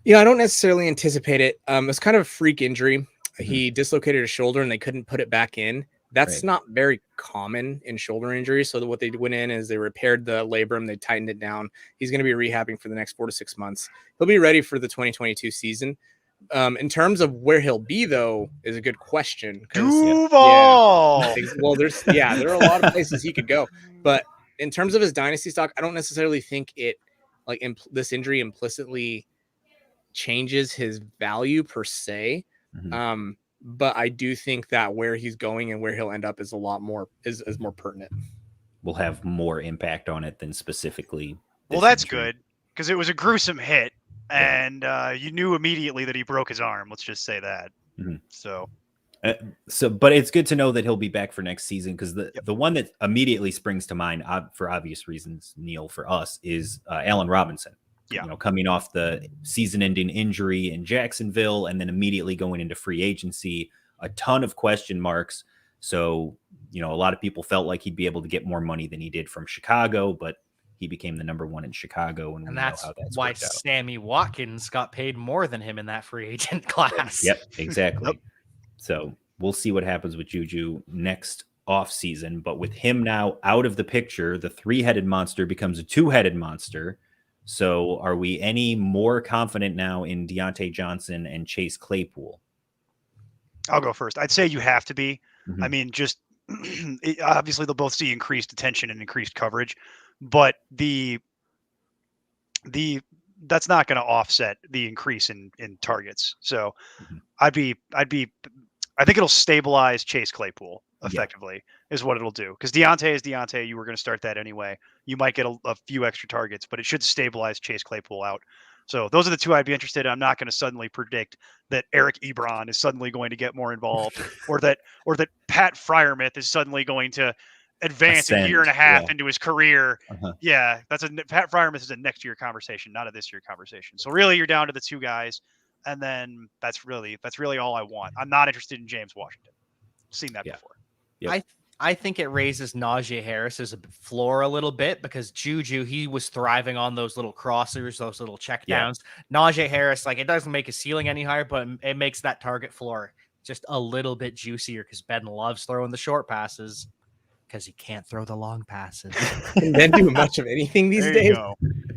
Yeah, I don't necessarily anticipate it. It's kind of a freak injury. He dislocated his shoulder and they couldn't put it back in. That's not very common in shoulder injuries. So what they went in is they repaired the labrum, they tightened it down. He's going to be rehabbing for the next 4 to 6 months. He'll be ready for the 2022 season. In terms of where he'll be, though, is a good question. Duval. Well, there are a lot of places he could go, but in terms of his dynasty stock, I don't necessarily think it this injury implicitly changes his value per se. Mhm. But I do think that where he's going and where he'll end up is a lot more is more pertinent. Will have more impact on it than specifically. Well, that's good because it was a gruesome hit, and you knew immediately that he broke his arm. Let's just say that. Mhm. So, but it's good to know that he'll be back for next season, because the one that immediately springs to mind, for obvious reasons, Neil, for us, is Allen Robinson. Yeah. Coming off the season-ending injury in Jacksonville and then immediately going into free agency, a ton of question marks. So, a lot of people felt like he'd be able to get more money than he did from Chicago, but he became the number one in Chicago, and that's why Sammy Watkins got paid more than him in that free agent class. Yep, exactly. So we'll see what happens with Juju next offseason. But with him now out of the picture, the 3-headed monster becomes a 2-headed monster. So are we any more confident now in Deontay Johnson and Chase Claypool? I'll go first. I'd say you have to be. Mhm. I mean, just obviously they'll both see increased attention and increased coverage, but that's not going to offset the increase in targets. So Mhm. I think it'll stabilize Chase Claypool effectively is what it'll do. Because Deontay is Deontay. You were going to start that anyway. You might get a few extra targets, but it should stabilize Chase Claypool out. So those are the two I'd be interested in. I'm not going to suddenly predict that Eric Ebron is suddenly going to get more involved, or that Pat Freiermuth is suddenly going to advance a year and a half into his career. Uh-huh. Yeah, Pat Freiermuth is a next year conversation, not a this year conversation. So really, you're down to the two guys, and then that's really all I want. I'm not interested in James Washington. Seen that before. Yep. I think it raises Najee Harris's floor a little bit, because Juju, he was thriving on those little crossers, those little checkdowns. Najee Harris, it doesn't make his ceiling any higher, but it makes that target floor just a little bit juicier, because Ben loves throwing the short passes because he can't throw the long passes. Can Ben do much of anything these days?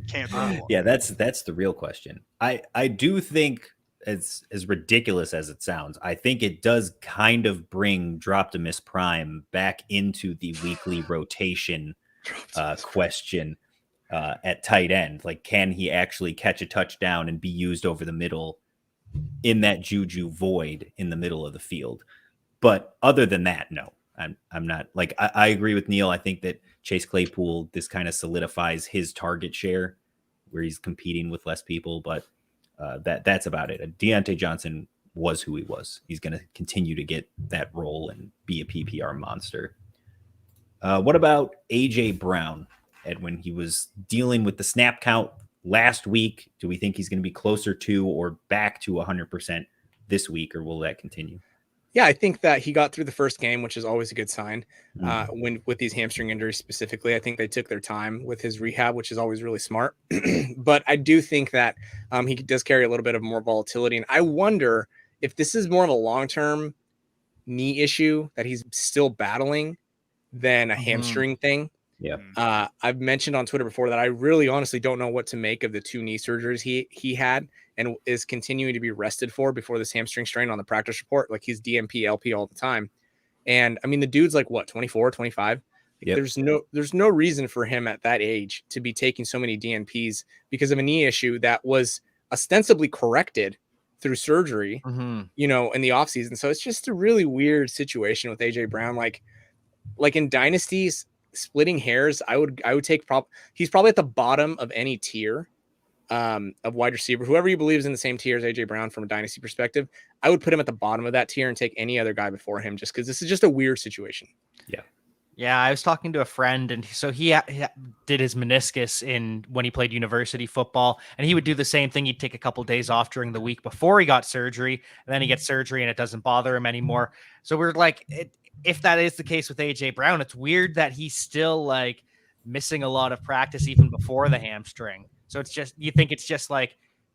Can't throw. Yeah, that's the real question. I do think, as ridiculous as it sounds, I think it does kind of bring Droptimus Prime back into the weekly rotation question at tight end. Can he actually catch a touchdown and be used over the middle in that Juju void in the middle of the field? But other than that, no, I'm not. I agree with Neil. I think that Chase Claypool, this kind of solidifies his target share where he's competing with less people, but that's about it. Deontay Johnson was who he was. He's going to continue to get that role and be a PPR monster. What about AJ Brown, Edwin? He was dealing with the snap count last week. Do we think he's going to be closer to or back to 100% this week, or will that continue? Yeah, I think that he got through the first game, which is always a good sign. When with these hamstring injuries specifically, I think they took their time with his rehab, which is always really smart. But I do think that he does carry a little bit of more volatility. And I wonder if this is more of a long-term knee issue that he's still battling than a hamstring thing. Yeah. I've mentioned on Twitter before that I really honestly don't know what to make of the 2 knee surgeries he had and is continuing to be rested for before this hamstring strain on the practice report. He's DMP, LP all the time. And I mean, the dude's 24, 25. Yep. There's no reason for him at that age to be taking so many DNPs because of a knee issue that was ostensibly corrected through surgery, in the offseason. So it's just a really weird situation with AJ Brown. Like in dynasties, splitting hairs, I would take he's probably at the bottom of any tier of wide receiver. Whoever you believe is in the same tier as AJ Brown from a dynasty perspective, I would put him at the bottom of that tier and take any other guy before him, just because this is just a weird situation. Yeah, I was talking to a friend, and so he did his meniscus when he played university football, and he would do the same thing. He'd take a couple of days off during the week before he got surgery, and then he gets surgery, and it doesn't bother him anymore. So we're if that is the case with AJ Brown, it's weird that he's still missing a lot of practice even before the hamstring. So it's just, you think it's just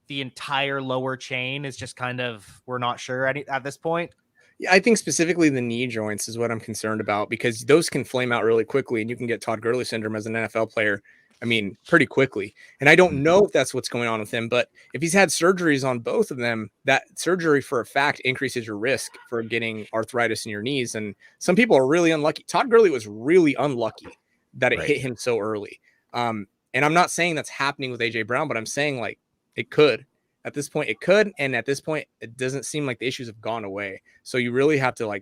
the entire lower chain is just kind of, we're not sure at this point. Yeah, I think specifically the knee joints is what I'm concerned about, because those can flame out really quickly and you can get Todd Gurley syndrome as an NFL player I mean, pretty quickly. And I don't know if that's what's going on with him, but if he's had surgeries on both of them, that surgery for a fact increases your risk for getting arthritis in your knees. And some people are really unlucky. Todd Gurley was really unlucky that it hit him so early. And I'm not saying that's happening with AJ Brown, but I'm saying like it could. At this point, it could. And at this point, it doesn't seem like the issues have gone away. So you really have to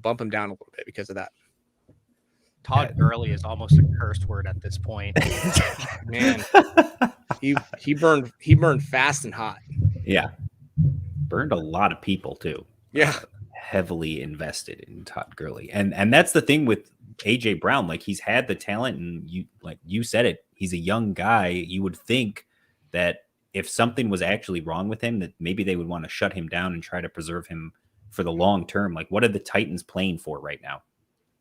bump him down a little bit because of that. Todd Gurley is almost a curse word at this point. Man, he burned fast and hot. Yeah. Burned a lot of people too. Yeah. Heavily invested in Todd Gurley. And that's the thing with AJ Brown. Like, he's had the talent, and you said it, he's a young guy. You would think that if something was actually wrong with him, that maybe they would want to shut him down and try to preserve him for the long term. Like, what are the Titans playing for right now?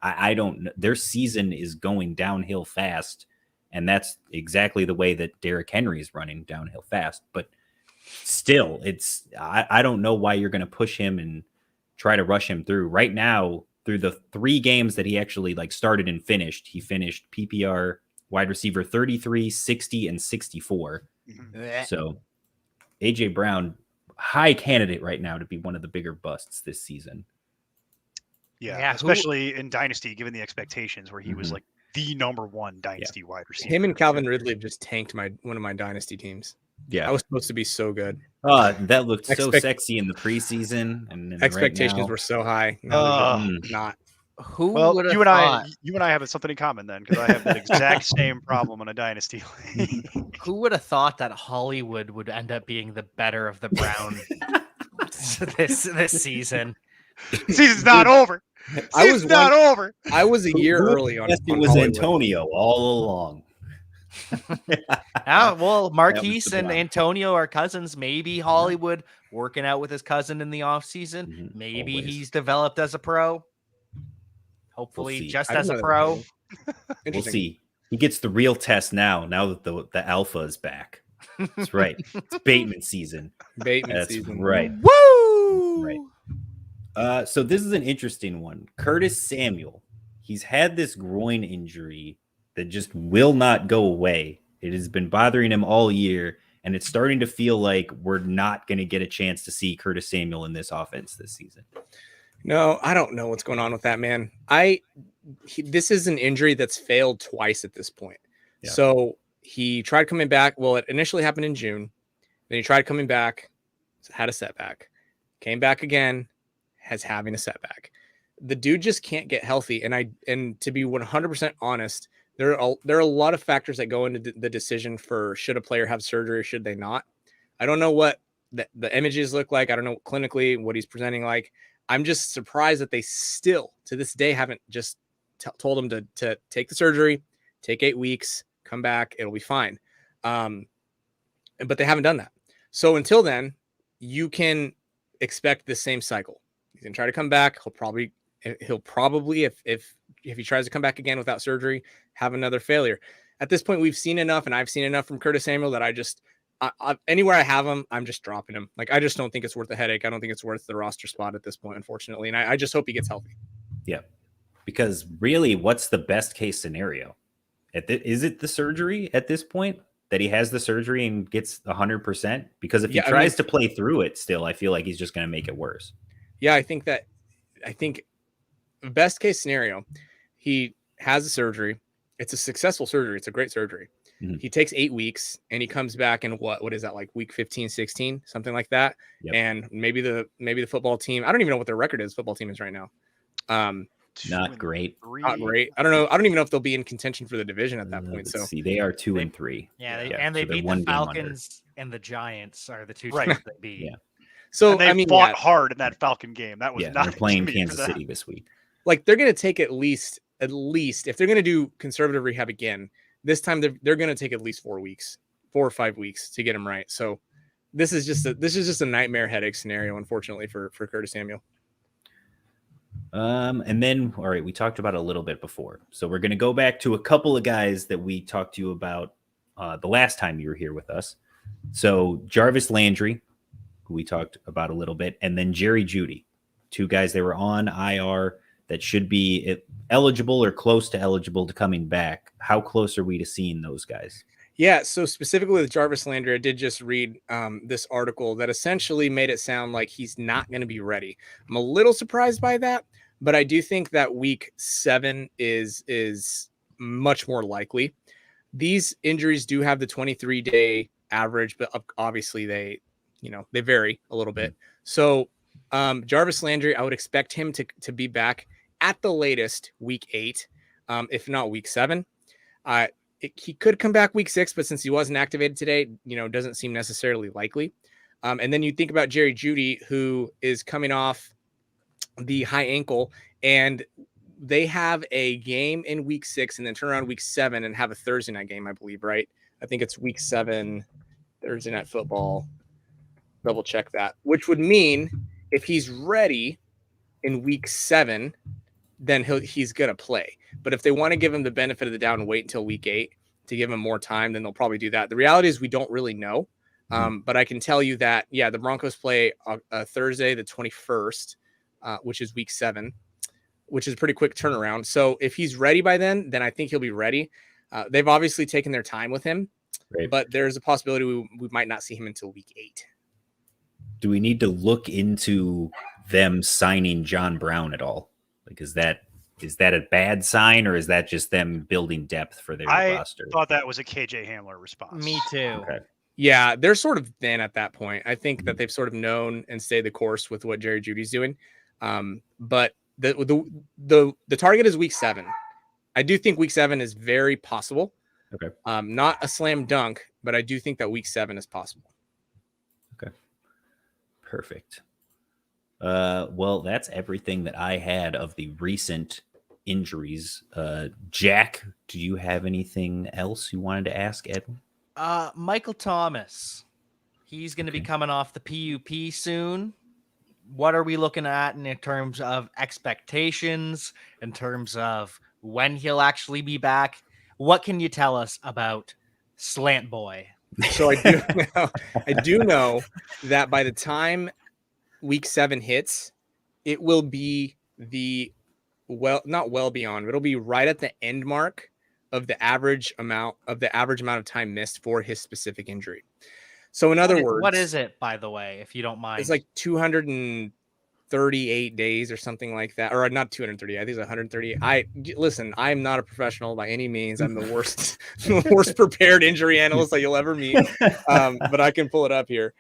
I don't know. Their season is going downhill fast, and that's exactly the way that Derrick Henry is running downhill fast. But still, I don't know why you're going to push him and try to rush him through. Right now, through the 3 games that he actually started and finished, he finished PPR wide receiver 33, 60, and 64. So AJ Brown, high candidate right now to be one of the bigger busts this season. Yeah, especially in Dynasty, given the expectations where he was like the number 1 Dynasty wide receiver. Him and Calvin Ridley have just tanked one of my Dynasty teams. Yeah, I was supposed to be so good. That looked so sexy in the preseason, and expectations were so high. Not. Well, you and I have something in common then, because I have the exact same problem in a Dynasty league. Who would have thought that Hollywood would end up being the better of the Brown this season? Season's not over. Season's not over. I was a year early on. It was Hollywood. Antonio all along. Well, Marquise and Antonio are cousins. Maybe Hollywood working out with his cousin in the offseason. Maybe he's developed as a pro. Hopefully, just as a pro. We'll see. He gets the real test now that the alpha is back. That's right. It's Bateman season. That's right. Woo! Right. So this is an interesting one. Curtis Samuel. He's had this groin injury that just will not go away. It has been bothering him all year, and it's starting to feel like we're not going to get a chance to see Curtis Samuel in this offense this season. No, I don't know what's going on with that, man. This is an injury that's failed twice at this point. Yeah. So he tried coming back. Well, it initially happened in June. Then he tried coming back, had a setback, came back again, has having a setback. The dude just can't get healthy. And to be 100% honest, there are a lot of factors that go into the decision for should a player have surgery or should they not. I don't know what the images look like. I don't know clinically what he's presenting like. I'm just surprised that they still, to this day, haven't just told him to take the surgery, take 8 weeks, come back, it'll be fine. But they haven't done that. So until then, you can expect the same cycle. He's gonna try to come back. He'll probably if he tries to come back again without surgery, have another failure. At this point, we've seen enough, and I've seen enough from Curtis Samuel that anywhere I have him, I'm just dropping him. Like, I just don't think it's worth the headache. I don't think it's worth the roster spot at this point, unfortunately. And I just hope he gets healthy. Yeah, because really, what's the best case scenario? Is it the surgery at this point? That he has the surgery and gets 100%? Because if he tries to play through it still, I feel like he's just going to make it worse. Yeah, I think best case scenario, he has a surgery. It's a successful surgery. It's a great surgery. Mm-hmm. He takes 8 weeks and he comes back in what is that, like week 15, 16, something like that. Yep. And maybe the football team, I don't even know what their record is. Football team is right now. Not great. Not great. I don't know. I don't even know if they'll be in contention for the division at that point. So see, they are 2-3. Yeah, and they beat the Falcons and the Giants are the two teams they beat. Yeah. So they fought hard in that Falcon game. That was not they're playing Kansas City this week. Like, they're going to take at least if they're going to do conservative rehab again, this time they're going to take at least 4 or 5 weeks to get him right. So this is just a nightmare headache scenario, unfortunately, for Curtis Samuel. And then, all right, we talked about it a little bit before. So we're going to go back to a couple of guys that we talked to you about the last time you were here with us. So Jarvis Landry, who we talked about a little bit, and then Jerry Jeudy, 2 guys that were on IR that should be eligible or close to eligible to coming back. How close are we to seeing those guys? Yeah, so specifically with Jarvis Landry, I did just read this article that essentially made it sound like he's not going to be ready. I'm a little surprised by that, but I do think that week 7 is much more likely. These injuries do have the 23-day average, but obviously they vary a little bit. So Jarvis Landry, I would expect him to be back at the latest week 8, if not week 7. He could come back week 6, but since he wasn't activated today, doesn't seem necessarily likely. And then you think about Jerry Jeudy, who is coming off the high ankle, and they have a game in week 6 and then turn around week 7 and have a Thursday night game, I believe, right? I think it's week 7, Thursday night football. Double check that, which would mean if he's ready in week 7, then he's going to play. But if they want to give him the benefit of the doubt and wait until week 8 to give him more time, then they'll probably do that. The reality is we don't really know. But I can tell you that, the Broncos play Thursday, the 21st, which is week 7, which is a pretty quick turnaround. So if he's ready by then I think he'll be ready. They've obviously taken their time with him, right, but there's a possibility we might not see him until week 8. Do we need to look into them signing John Brown at all? Like, is that a bad sign, or is that just them building depth for their roster? I thought that was a KJ Hamler response. Me too. Okay. Yeah, they're sort of thin at that point. I think that they've sort of known and stayed the course with what Jerry Jeudy's doing. But the target is week 7. I do think week 7 is very possible. Okay. Not a slam dunk, but I do think that week 7 is possible. Okay. Perfect. Well, that's everything that I had of the recent injuries. Jack, do you have anything else you wanted to ask Edwin? Michael Thomas. He's going to be coming off the PUP soon. What are we looking at in terms of expectations, in terms of when he'll actually be back? What can you tell us about Slant Boy? So I do know that by the time week 7 hits, it will be not well beyond, but it'll be right at the end mark of the average amount of time missed for his specific injury. So in other words, what is it, by the way, if you don't mind? It's like 238 days or something like that, or not 230. I think it's 130. Listen, I'm not a professional by any means. I'm the worst prepared injury analyst that you'll ever meet. But I can pull it up here.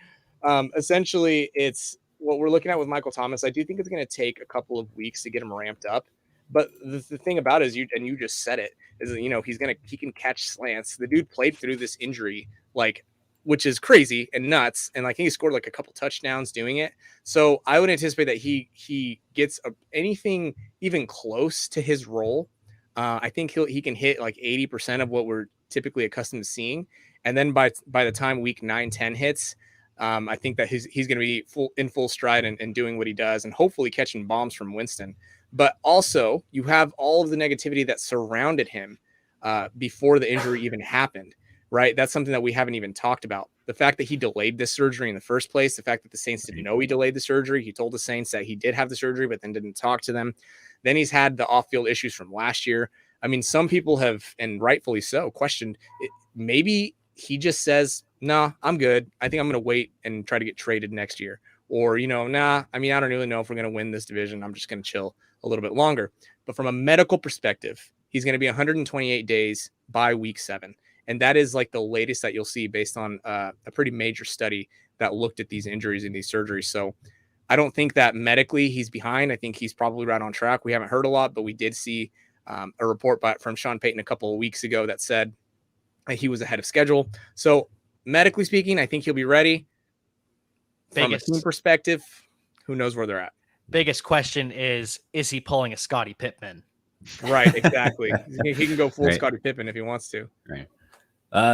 Essentially, it's what we're looking at with Michael Thomas. I do think it's going to take a couple of weeks to get him ramped up. But the thing about it is, you just said it, is that, he can catch slants. The dude played through this injury, which is crazy and nuts. And I think he scored a couple touchdowns doing it. So I would anticipate that he gets anything even close to his role. I think he can hit 80% of what we're typically accustomed to seeing. And then by the time week 9-10 hits, I think that he's going to be in full stride and doing what he does, and hopefully catching bombs from Winston. But also, you have all of the negativity that surrounded him before the injury even happened, right? That's something that we haven't even talked about. The fact that he delayed this surgery in the first place, the fact that the Saints didn't know he delayed the surgery. He told the Saints that he did have the surgery, but then didn't talk to them. Then he's had the off-field issues from last year. I mean, some people have, and rightfully so, questioned it. Maybe he just says, "Nah, I'm good. I think I'm going to wait and try to get traded next year." Or, nah, I mean, I don't really know if we're going to win this division. I'm just going to chill a little bit longer. But from a medical perspective, he's going to be 128 days by week 7. And that is the latest that you'll see based on a pretty major study that looked at these injuries and these surgeries. So I don't think that medically he's behind. I think he's probably right on track. We haven't heard a lot, but we did see a report from Sean Payton a couple of weeks ago that said he was ahead of schedule. So medically speaking, I think he'll be ready. From a team perspective, who knows where they're at? Biggest question is he pulling a Scottie Pippen? Right, exactly. He can go full Scottie Pippen if he wants to. Right.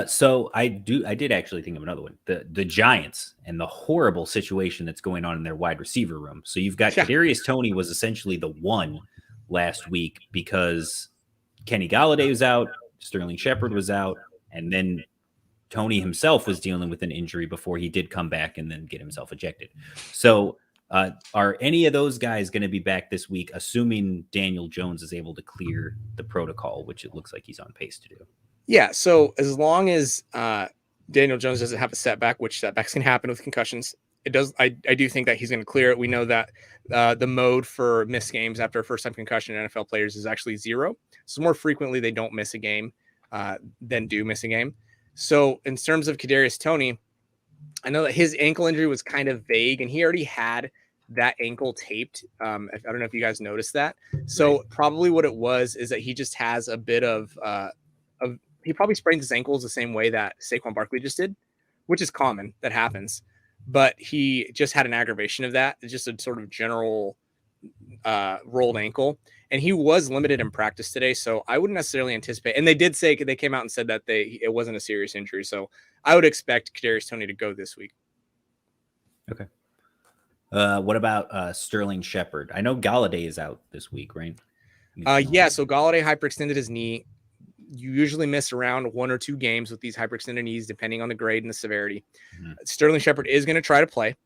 So I did actually think of another one. The Giants and the horrible situation that's going on in their wide receiver room. So you've got Kadarius Toney was essentially the one last week because Kenny Golladay was out, Sterling Shepard was out, and then Toney himself was dealing with an injury before he did come back and then get himself ejected. So Are any of those guys going to be back this week, assuming Daniel Jones is able to clear the protocol, which it looks like he's on pace to do? Yeah. So as long as Daniel Jones doesn't have a setback, which setbacks can happen with concussions, it does. I do think that he's going to clear it. We know that the mode for missed games after a first-time concussion in NFL players is actually 0. So more frequently they don't miss a game than do miss a game. So in terms of Kadarius Toney, I know that his ankle injury was kind of vague, and he already had that ankle taped. I don't know if you guys noticed that. So probably what it was is that he just has a bit of he probably sprains his ankles the same way that Saquon Barkley just did, which is common. That happens. But he just had an aggravation of that. It's just a sort of general rolled ankle. And he was limited in practice today. So I wouldn't necessarily anticipate. And they did say, they came out and said that it wasn't a serious injury. So I would expect Kadarius Toney to go this week. Okay. What about Sterling Shepard? I know Galladay is out this week, right? Yeah. So Galladay hyperextended his knee. You usually miss around 1 or 2 games with these hyperextended knees, depending on the grade and the severity. Mm-hmm. Sterling Shepard is going to try to play,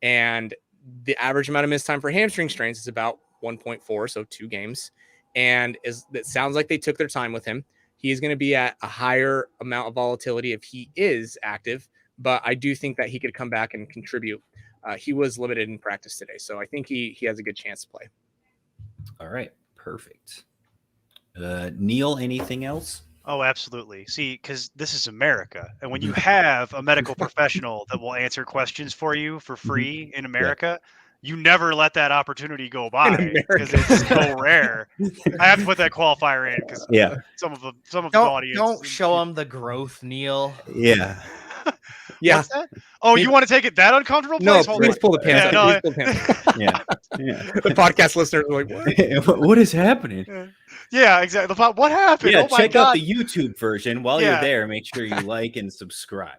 and the average amount of missed time for hamstring strains is about 1.4, so 2 games. And it sounds like they took their time with him. He is going to be at a higher amount of volatility if he is active, but I do think that he could come back and contribute. He was limited in practice today, so I think he has a good chance to play. All right, perfect. Neil, anything else? Oh, absolutely. See, because this is America. And when you have a medical professional that will answer questions for you for free in America, you never let that opportunity go by because it's so rare. I have to put that qualifier in because some of the audience. Don't show them the growth, Neil. Yeah. Yeah. What's that? Oh, you want to take it that uncomfortable? No, Hold please pull the pants up. Yeah. The podcast listeners are like, what is happening? Yeah, exactly. What happened? Yeah, oh my check God. out the YouTube version. While you're there, make sure you like and subscribe.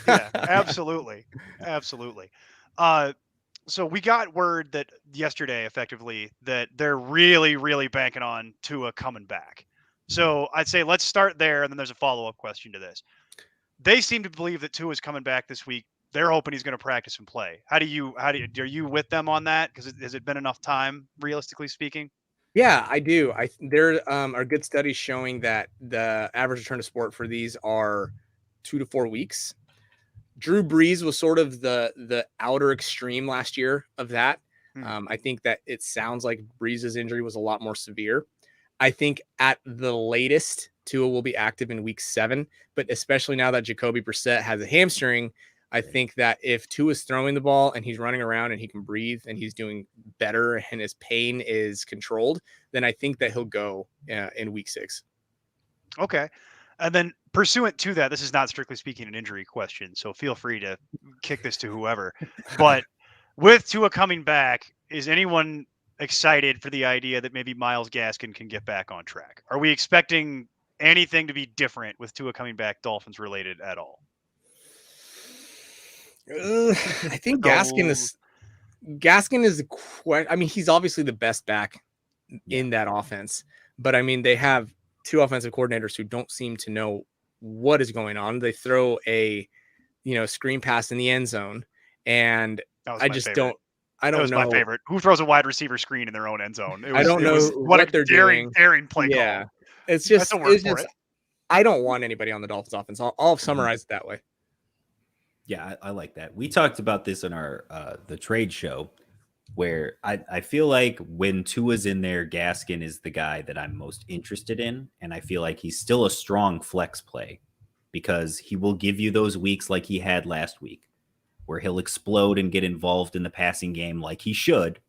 Yeah, absolutely. Absolutely. So we got word that yesterday, effectively, that they're really, really banking on Tua coming back. So I'd say let's start there, and then there's a follow-up question to this. They seem to believe that Tua is coming back this week. They're hoping he's going to practice and play. Are you with them on that? Because has it been enough time, realistically speaking? Yeah, I do. There are good studies showing that the average return to sport for these are 2 to 4 weeks. Drew Brees was sort of the outer extreme last year of that. I think that it sounds like Brees' injury was a lot more severe. I think at the latest, Tua will be active in week 7, but especially now that Jacoby Brissett has a hamstring, I think that if Tua is throwing the ball and he's running around and he can breathe and he's doing better and his pain is controlled, then I think that he'll go in week 6. Okay. And then pursuant to that, this is not strictly speaking an injury question, so feel free to kick this to whoever. But with Tua coming back, is anyone excited for the idea that maybe Myles Gaskin can get back on track? Are we expecting anything to be different with Tua coming back, Dolphins related at all? I think Gaskin is I mean, he's obviously the best back in that offense, but I mean, they have 2 offensive coordinators who don't seem to know what is going on. They throw a screen pass in the end zone, and I just favorite. I don't that was know. My favorite. Who throws a wide receiver screen in their own end zone? I don't know what they're doing. Daring play yeah. call. It's just I don't want anybody on the Dolphins offense. I'll summarize it that way. Yeah, I like that. We talked about this in our the trade show, where I feel like when Tua's in there, Gaskin is the guy that I'm most interested in, and I feel like he's still a strong flex play because he will give you those weeks like he had last week, where he'll explode and get involved in the passing game like he should,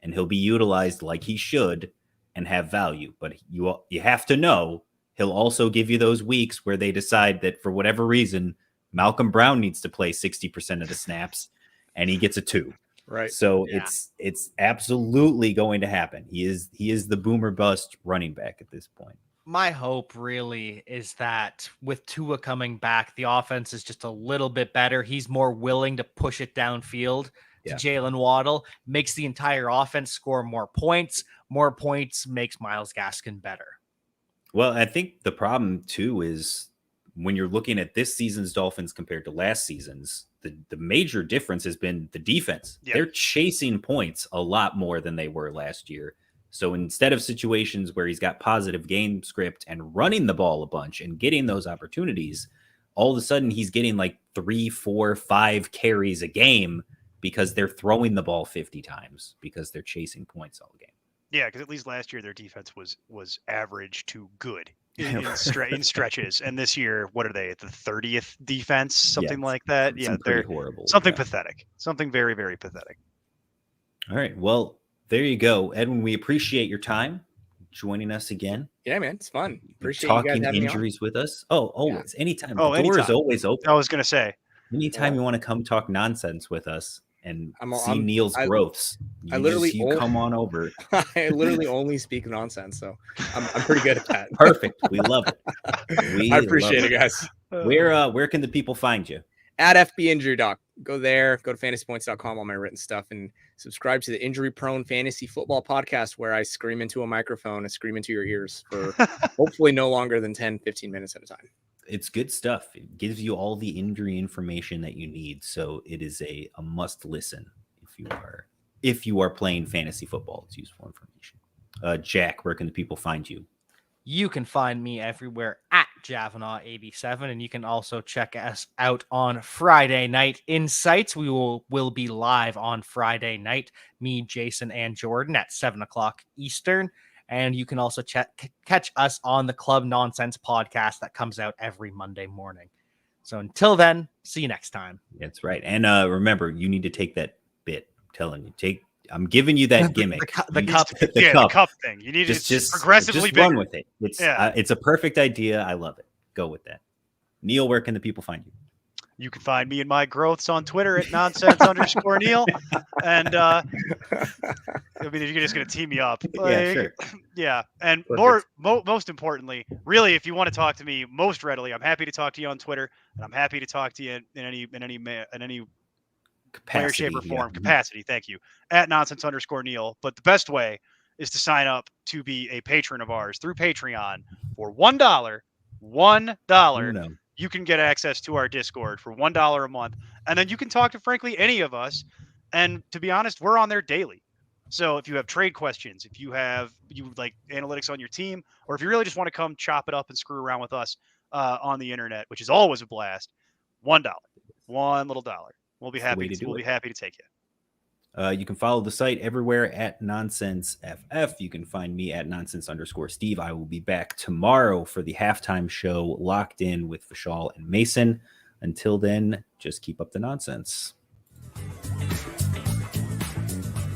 and he'll be utilized like he should and have value. But you have to know he'll also give you those weeks where they decide that for whatever reason Malcolm Brown needs to play 60% of the snaps and he gets a 2. Right. So it's absolutely going to happen. He is the boomer bust running back at this point. My hope really is that with Tua coming back, the offense is just a little bit better. He's more willing to push it downfield to Jalen Waddle, makes the entire offense score more points. More points makes Myles Gaskin better. Well, I think the problem too is when you're looking at this season's Dolphins compared to last season's, the major difference has been the defense. Yep. They're chasing points a lot more than they were last year. So instead of situations where he's got positive game script and running the ball a bunch and getting those opportunities, all of a sudden he's getting like 3, 4, 5 carries a game because they're throwing the ball 50 times because they're chasing points all game. Yeah, because at least last year their defense was average to good in stretches, and this year, what are they at the 30th defense, something like that? Yeah, they're horrible. Something pathetic, something very, very pathetic. All right, well, there you go, Edwin. We appreciate your time joining us again. Yeah, man, it's fun. Appreciate talking you guys injuries with us. Oh, always, anytime. Oh, the door is always open. I was gonna say, anytime you want to come talk nonsense with us and see I'm, Neil's growths, you come on over. I literally only speak nonsense, so I'm pretty good at that. Perfect. We love it. I appreciate it, guys. Where can the people find you? At FB Injury Doc. Go there, go to fantasypoints.com, all my written stuff, and subscribe to the Injury Prone Fantasy Football Podcast, where I scream into a microphone and scream into your ears for hopefully no longer than 10, 15 minutes at a time. It's good stuff. It gives you all the injury information that you need. So it is a must listen if you are playing fantasy football. It's useful information. Jack, where can the people find you? You can find me everywhere at Javanaugh87, and you can also check us out on Friday Night Insights. We will be live on Friday night, me, Jason, and Jordan at 7:00 Eastern. And you can also catch us on the Club Nonsense podcast that comes out every Monday morning. So until then, see you next time. That's right. And remember, you need to take that bit. I'm telling you, I'm giving you that gimmick. the cup thing. You need to just progressively run with it. It's a perfect idea. I love it. Go with that. Neil, where can the people find you? You can find me and my growths on Twitter at nonsense_Neil. And I mean, you're just going to tee me up. Yeah, sure. Yeah. And most importantly, really, if you want to talk to me most readily, I'm happy to talk to you on Twitter, and I'm happy to talk to you in any capacity, way, shape, or form. Capacity. Thank you. At nonsense_Neil. But the best way is to sign up to be a patron of ours through Patreon for $1. $1. You can get access to our Discord for $1 a month. And then you can talk to, frankly, any of us. And to be honest, we're on there daily. So if you have trade questions, if you like analytics on your team, or if you really just want to come chop it up and screw around with us on the internet, which is always a blast, $1. $1 little dollar. We'll be happy to take you. You can follow the site everywhere at NonsenseFF. You can find me at nonsense_Steve. I will be back tomorrow for the halftime show, Locked In with Vishal and Mason. Until then, just keep up the nonsense.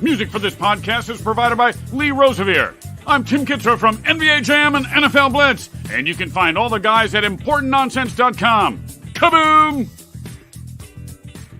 Music for this podcast is provided by Lee Rosevere. I'm Tim Kitzer from NBA Jam and NFL Blitz, and you can find all the guys at ImportantNonsense.com. Kaboom!